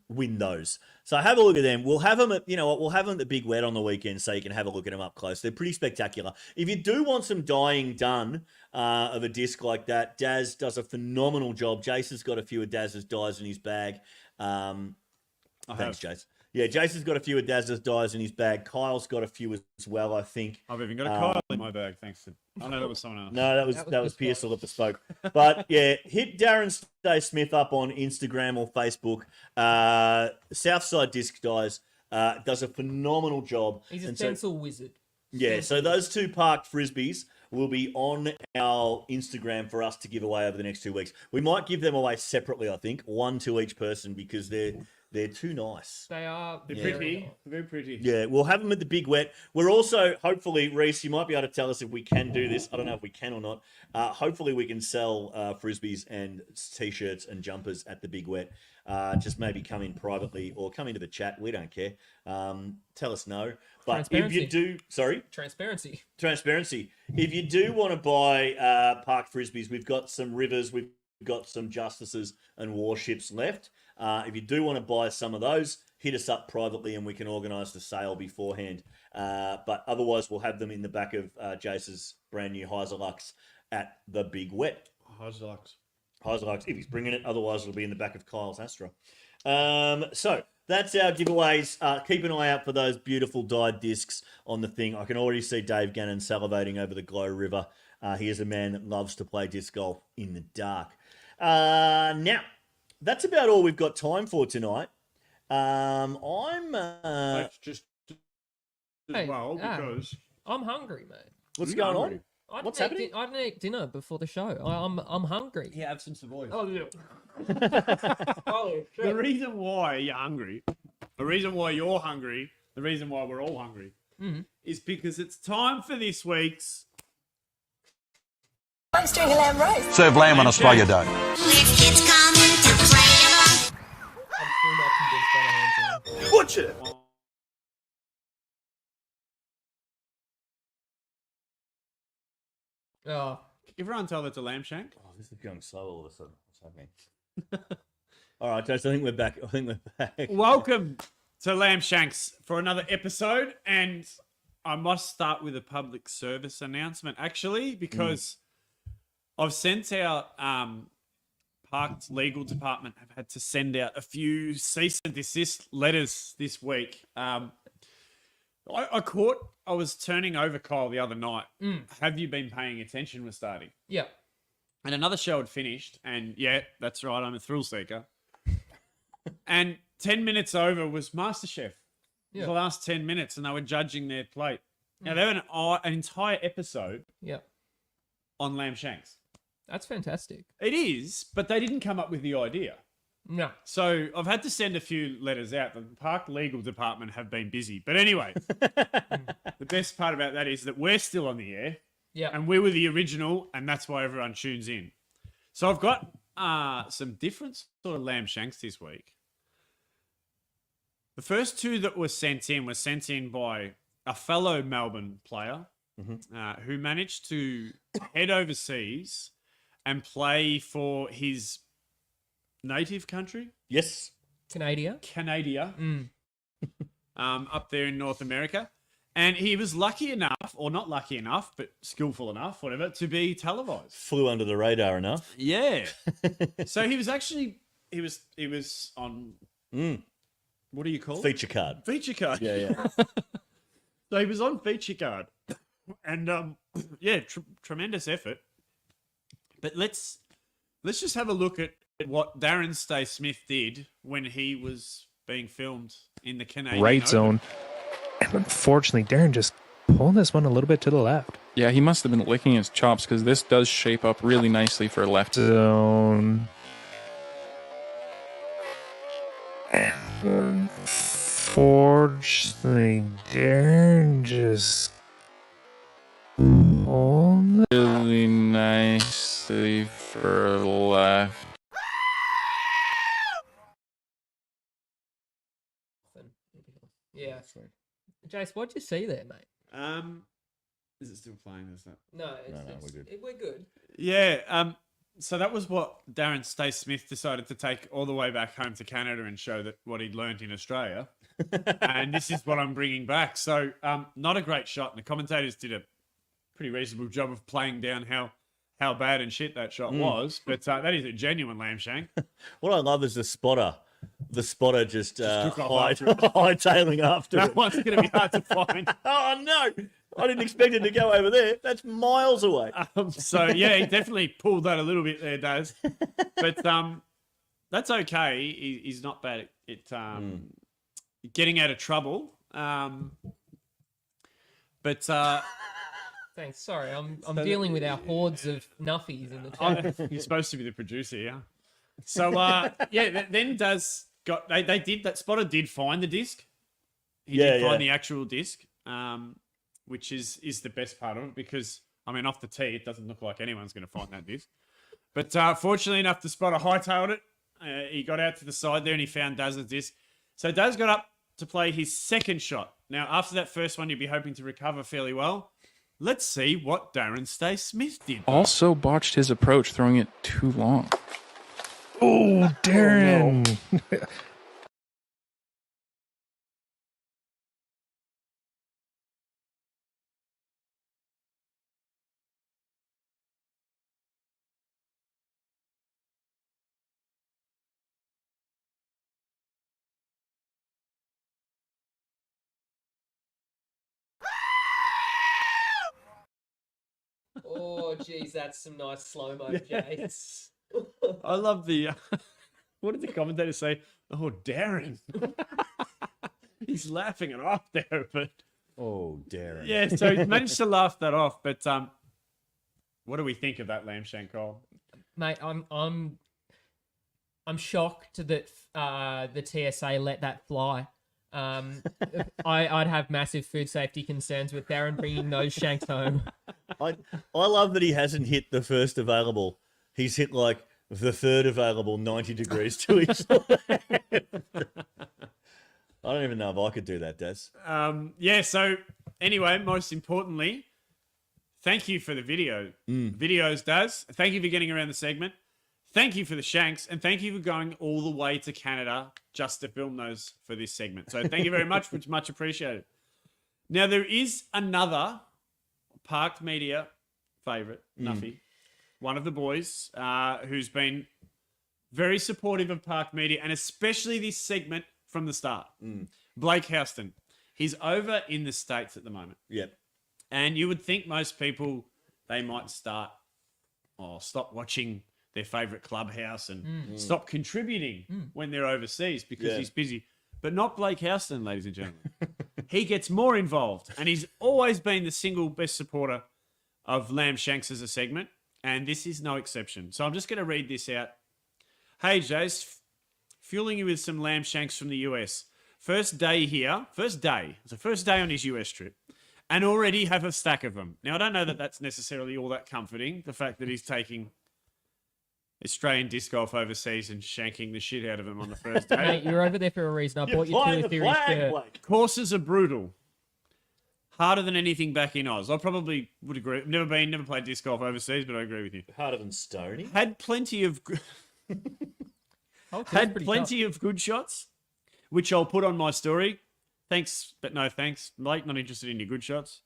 win those. So have a look at them. We'll have them at, we'll have them at the Big Wet on the weekend so you can have a look at them up close. They're pretty spectacular. If you do want some dyeing done of a disc like that, Daz does a phenomenal job. Jason's got a few of Daz's dyes in his bag. Thanks, Jace. Yeah, Jason's got a few of Dazzler's dyes in his bag. Kyle's got a few as well, I think. I've even got a Kyle in my bag, thanks to... I know that was someone else. No, that was Pearsall at Bespoke. But yeah, hit Darren Stay Smith up on Instagram or Facebook. Southside Disc Dyes does a phenomenal job. He's a stencil wizard. Yeah, so those 2 parked frisbees will be on our Instagram for us to give away over the next 2 weeks. We might give them away separately, I think, 1 to each person because they're too nice. They are. They're very pretty. nice. Very pretty. Yeah, we'll have them at the Big Wet. We're also, hopefully, Reese, you might be able to tell us if we can do this. I don't know if we can or not. Hopefully we can sell frisbees and T-shirts and jumpers at the Big Wet. Just maybe come in privately or come into the chat. We don't care. Tell us no. But if you do... Sorry? Transparency. If you do want to buy park frisbees, we've got some rivers, we've got some justices and warships left. If you do want to buy some of those, hit us up privately and we can organise the sale beforehand. But otherwise, we'll have them in the back of Jace's brand new Heiselux at the Big Wet. Heiselux, if he's bringing it. Otherwise, it'll be in the back of Kyle's Astra. So that's our giveaways. Keep an eye out for those beautiful dyed discs on the thing. I can already see Dave Gannon salivating over the Glow River. He is a man that loves to play disc golf in the dark. Now, that's about all we've got time for tonight. That's just because... I'm hungry, mate. What's going on? What's happening? I didn't eat dinner before the show. I'm hungry. Yeah, have some Savoys. Oh, yeah. Oh, shit. The reason why you're hungry, the reason why you're hungry, the reason why we're all hungry is because it's time for this week's... I'm doing a lamb roast. Serve lamb on Australia Day. I'm still not convinced by the hands. Butcher. Oh, Everyone tell it's a lamb shank. Oh, this is going slow all of a sudden. What's happening? All right, Jace, I think we're back. Welcome to Lamb Shanks for another episode. And I must start with a public service announcement, actually, because I've sent out Park's legal department have had to send out a few cease and desist letters this week. I was turning over Kyle the other night. Have you been paying attention? Was starting. yeah. And another show had finished. And yeah, that's right. I'm a thrill seeker. And 10 minutes over was MasterChef. Yeah. The last 10 minutes, and they were judging their plate. Now, they had an entire episode Yeah. on lamb shanks. That's fantastic. It is, but they didn't come up with the idea. No. So I've had to send a few letters out. The Park Legal Department have been busy. But anyway, the best part about that is that we're still on the air. Yeah. And we were the original, and that's why everyone tunes in. So I've got some different sort of lamb shanks this week. The first 2 that were sent in by a fellow Melbourne player who managed to head overseas and play for his native country. Yes. Canada. Up there in North America. And he was lucky enough, or not lucky enough, but skillful enough, whatever, to be televised. Flew under the radar enough. Yeah. So he was actually, he was on, what do you call it? Feature card. Feature card. Yeah. So he was on feature card. And, yeah, tremendous effort. But let's just have a look at what Darren Stay Smith did when he was being filmed in the Canadian right Open. zone. And unfortunately, Darren just pulled this one a little bit to the left. Yeah, he must have been licking his chops because this does shape up really nicely for a left. Zone. And unfortunately, Darren just pulled Really nicely for left. Yeah. Jace, what'd you see there, mate? Is it still playing? Is that? No, we're good. We're good. Yeah. So that was what Darren Stay Smith decided to take all the way back home to Canada and show that what he'd learned in Australia. And this is what I'm bringing back. So not a great shot. And the commentators did a pretty reasonable job of playing down how bad and shit that shot was. But that is a genuine lamb shank. What I love is the spotter the spotter just took off after it. hightailing after That it. one's going to be hard to find. Oh no! I didn't expect it to go over there. That's miles away. So yeah, he definitely pulled that a little bit there, Daz. But that's okay. He's not bad at getting out of trouble. But Thanks. Sorry, I'm dealing with our hordes of nuffies in the chat. you're supposed to be the producer, yeah. So then Daz got they did that. Spotter did find the disc. He did find the actual disc, which is the best part of it because I mean off the tee it doesn't look like anyone's going to find that disc. But fortunately enough, the spotter hightailed it. He got out to the side there and he found Daz's disc. So Daz got up to play his second shot. Now, after that first one, you'd be hoping to recover fairly well. Let's see what Darren Stay-Smith did. Also botched his approach, throwing it too long. Oh, Darren. Oh, geez, that's some nice slow-mo, Jay. I love the... what did the commentator say? Oh, Darren. He's laughing it off there, but... Oh, Darren. Yeah, so he managed to laugh that off, but what do we think of that lamb shank, Cole? Mate, I'm shocked that the TSA let that fly. I'd have massive food safety concerns with Darren bringing those shanks home. I love that he hasn't hit the first available. He's hit like the third available 90 degrees to each side. I don't even know if I could do that, Des. Yeah, so anyway, most importantly, thank you for the video. Videos, Daz. Thank you for getting around the segment. Thank you for the shanks, and thank you for going all the way to Canada just to film those for this segment. So thank you very much, which much appreciated. Now, there is another Parked Media favourite, Nuffy, one of the boys, who's been very supportive of Parked Media, and especially this segment from the start. Blake Houston. He's over in the States at the moment. Yep. And you would think most people, they might stop watching their favourite Clubhouse and stop contributing when they're overseas because he's busy. But not Blake Houston, ladies and gentlemen. He gets more involved, and he's always been the single best supporter of Lamb Shanks as a segment, and this is no exception. So I'm just going to read this out. Hey, Jace, fueling you with some Lamb Shanks from the US. First day here. First day. It's the first day on his US trip. And already have a stack of them. Now, I don't know that that's necessarily all that comforting, the fact that he's taking Australian disc golf overseas and shanking the shit out of them on the first day. Mate, you're over there for a reason. I You're bought you flying two the theories flag, shirt. Blake. Courses are brutal. Harder than anything back in Oz. I probably would agree. Never played disc golf overseas, but I agree with you. Harder than Stoney. Had plenty of Oh, it's had pretty plenty of good shots, which I'll put on my story. Thanks, but no thanks. Blake, not interested in your good shots.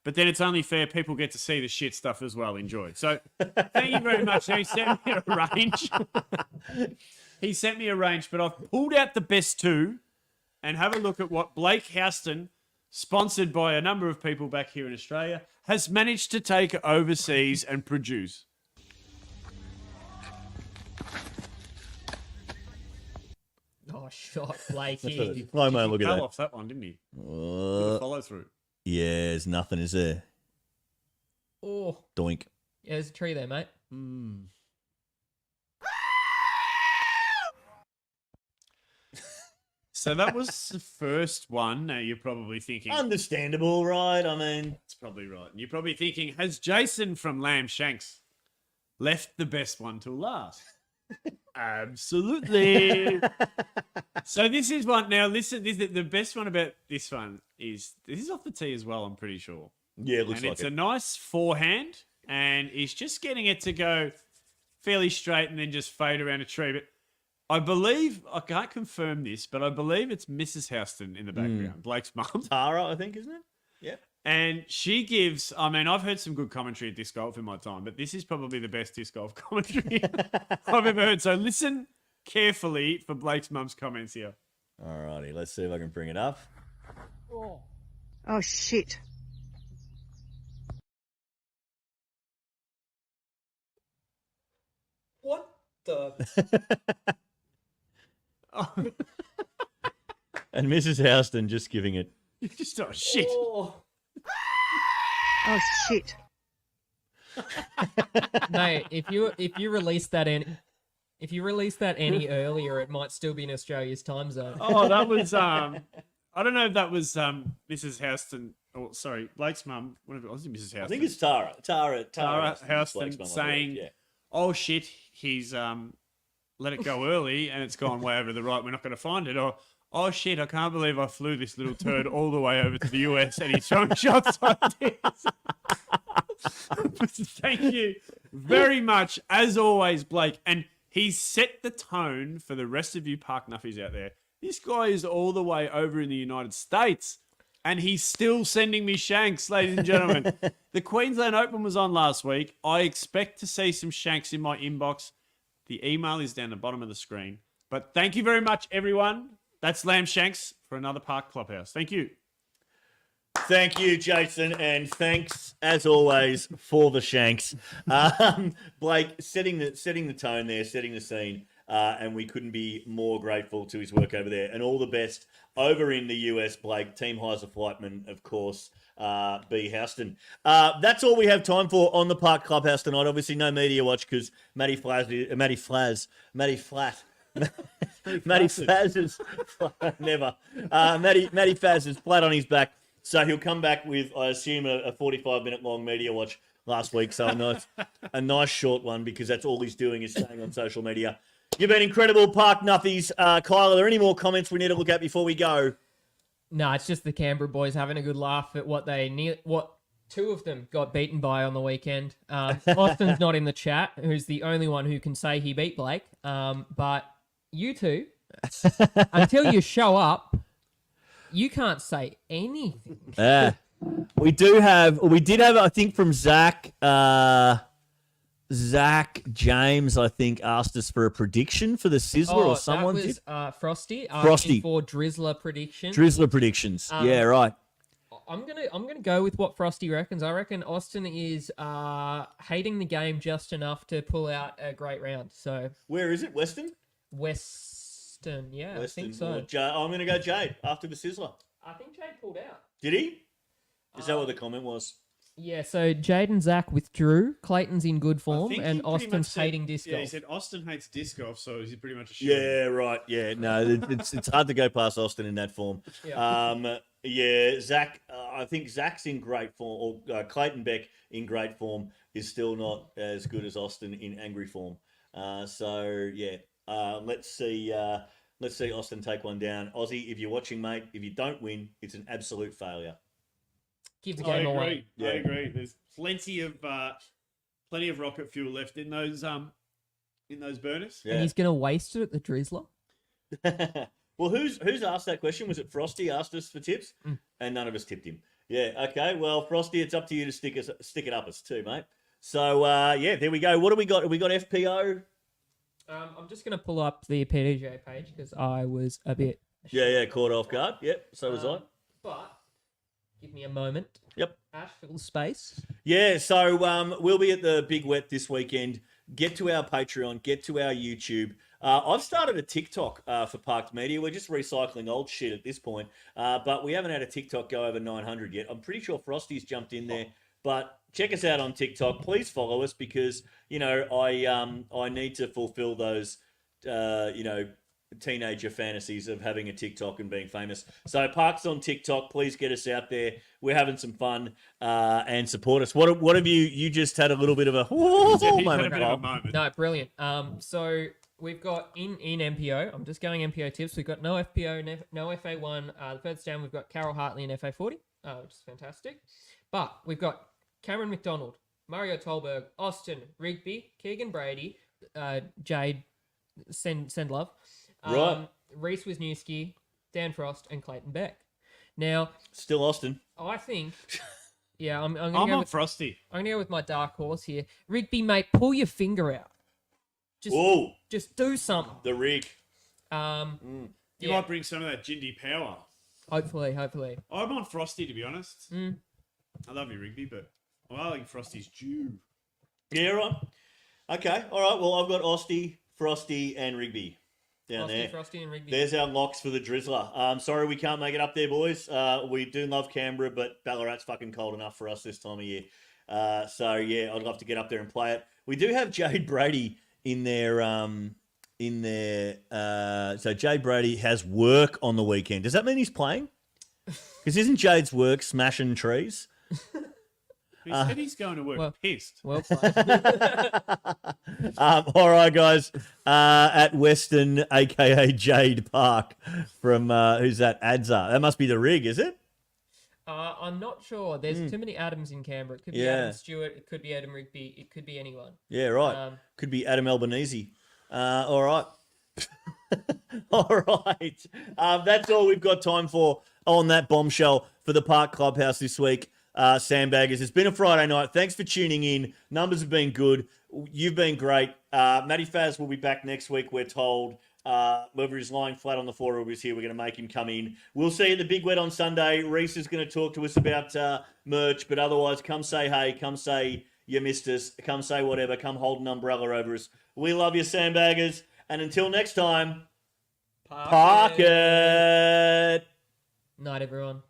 But then it's only fair people get to see the shit stuff as well. Enjoy. So thank you very much. He sent me a range. He sent me a range, but I've pulled out the best two and have a look at what Blake Houston, sponsored by a number of people back here in Australia, has managed to take overseas and produce. Oh, shot, Blakey. Slow-mo, look at Fell that. off that one, didn't he? Follow through. Yeah, there's nothing, is there? Oh, Doink. yeah, there's a tree there, mate. So that was the first one. Now you're probably thinking, Understandable, right? I mean, that's probably right. And you're probably thinking, has Jason from Lamb Shanks left the best one till last? Absolutely. So this is one. Now listen, the best one about this one is this is off the tee as well, I'm pretty sure. yeah, it looks And like it's it. a nice forehand, and he's just getting it to go fairly straight and then just fade around a tree. But I believe, I can't confirm this, but I believe it's Mrs. Houston in the background, Blake's mum. Tara, I think, isn't it? Yeah. And she gives, I mean, I've heard some good commentary at disc golf in my time, but this is probably the best disc golf commentary I've ever heard. So listen carefully for Blake's mum's comments here. Alrighty, let's see if I can bring it up. Oh, shit. What the? And Mrs. Houston just giving it. Just shit. Oh. Oh, shit. Mate, if you release that any earlier, it might still be in Australia's time zone. Oh, that was I don't know if that was Mrs. Houston. Oh, sorry, Blake's mum. Whatever it was, Mrs. Houston. I think it's Tara. Tara Houston Blake's mum, I saying, believe, yeah. "Oh shit, he's let it go early and it's gone way over the right. We're not going to find it." Or, "Oh shit, I can't believe I flew this little turd all the way over to the US and he's showing shots like this." Thank you very much, as always, Blake. And he's set the tone for the rest of you Park Nuffies out there. This guy is all the way over in the United States, and he's still sending me shanks, ladies and gentlemen. The Queensland Open was on last week. I expect to see some shanks in my inbox. The email is down the bottom of the screen. But thank you very much, everyone. That's Lamb Shanks for another Park Clubhouse. Thank you. Thank you, Jason, and thanks as always for the shanks. Blake setting the tone there, setting the scene, and we couldn't be more grateful to his work over there. And all the best over in the US, Blake. Team Heiser Flightman, of course, B. Houston. That's all we have time for on the Park Clubhouse tonight. Obviously, no media watch because Matty Faz is Matty Faz is flat on his back. So he'll come back with, I assume, a 45-minute long media watch last week. So a nice short one because that's all he's doing is staying on social media. You've been incredible, Park Nuffies. Kyle, are there any more comments we need to look at before we go? No, it's just the Canberra boys having a good laugh at what two of them got beaten by on the weekend. Austin's not in the chat, who's the only one who can say he beat Blake. But you two, until you show up, you can't say anything. We did have, I think, from Zach James, I think, asked us for a prediction for the Sizzler or someone. That was Frosty. Frosty. For Drizzler predictions. Drizzler predictions. Yeah, right. I'm gonna go with what Frosty reckons. I reckon Austin is hating the game just enough to pull out a great round. So where is it? Western, yeah, Western. I think so. I'm going to go Jade after the Sizzler. I think Jade pulled out. Did he? Is that what the comment was? Yeah, so Jade and Zach withdrew. Clayton's in good form, think and he pretty Austin's much said- hating disc Yeah, golf. he said Austin hates disc golf, so is he pretty much a shoo-in? Yeah, right. Yeah, no, it's hard to go past Austin in that form. Yeah. Zach. I think Zach's in great form, or Clayton Beck in great form is still not as good as Austin in angry form. Let's see. Let's see Austin take one down. Aussie, if you're watching, mate, if you don't win, it's an absolute failure. Give the I game agree. away. Yeah. I agree. There's plenty of rocket fuel left in those burners. Yeah. And he's going to waste it at the Drizzler. Well, who's asked that question? Was it Frosty asked us for tips? And none of us tipped him. Yeah, okay. Well, Frosty, it's up to you to stick it up us too, mate. So, there we go. What do we got? Have we got FPO? I'm just going to pull up the PDJ page because I was a bit... Caught off guard. Yep, so was I. But give me a moment. Yep. Ash, fill space. Yeah, so we'll be at the Big Wet this weekend. Get to our Patreon, get to our YouTube. I've started a TikTok for Parked Media. We're just recycling old shit at this point, but we haven't had a TikTok go over 900 yet. I'm pretty sure Frosty's jumped in there, but check us out on TikTok. Please follow us because, I need to fulfill those, teenager fantasies of having a TikTok and being famous. So Park's on TikTok. Please get us out there. We're having some fun and support us. What have you just had a little bit of a He's had a moment, bit of a Bob? moment. No, brilliant. So we've got in MPO, I'm just going MPO tips. We've got no FPO, no FA1. The furthest down, we've got Carol Hartley in FA40, which is fantastic. But we've got Cameron McDonald, Mario Tolberg, Austin, Rigby, Keegan Brady, Jade, send love. Right. Reese Wisniewski, Dan Frost, and Clayton Beck. Now, Still Austin. I think, I'm going I'm to go on with Frosty. I'm going to go with my dark horse here. Rigby, mate, pull your finger out. Just do something. The rig. You might bring some of that Jindy power. Hopefully. I'm on Frosty, to be honest. I love you, Rigby, but I think Frosty's due. Yeah, right. Okay, all right. Well, I've got Osty, Frosty, and Rigby down there. Frosty, and Rigby. There's our locks for the Drizzler. Sorry we can't make it up there, boys. We do love Canberra, but Ballarat's fucking cold enough for us this time of year. So, yeah, I'd love to get up there and play it. We do have Jade Brady in there. So Jade Brady has work on the weekend. Does that mean he's playing? Because isn't Jade's work smashing trees? He said he's going to work pissed. Well played. All right, guys. At Western, a.k.a. Jade Park from, who's that? Adza. That must be the rig, is it? I'm not sure. There's too many Adams in Canberra. It could be Adam Stewart. It could be Adam Rigby. It could be anyone. Yeah, right. Could be Adam Albanese. All right. All right. That's all we've got time for on that bombshell for the Park Clubhouse this week. Sandbaggers, it's been a Friday night. Thanks for tuning in. Numbers have been good. You've been great. Matty Faz will be back next week, we're told. Whether he's lying flat on the floor or he's here, we're going to make him come in. We'll see you at the Big Wet on Sunday. Reese is going to talk to us about merch, but otherwise, come say hey, come say you missed us, come say whatever, come hold an umbrella over us. We love you, Sandbaggers. And until next time, park it. Night, everyone.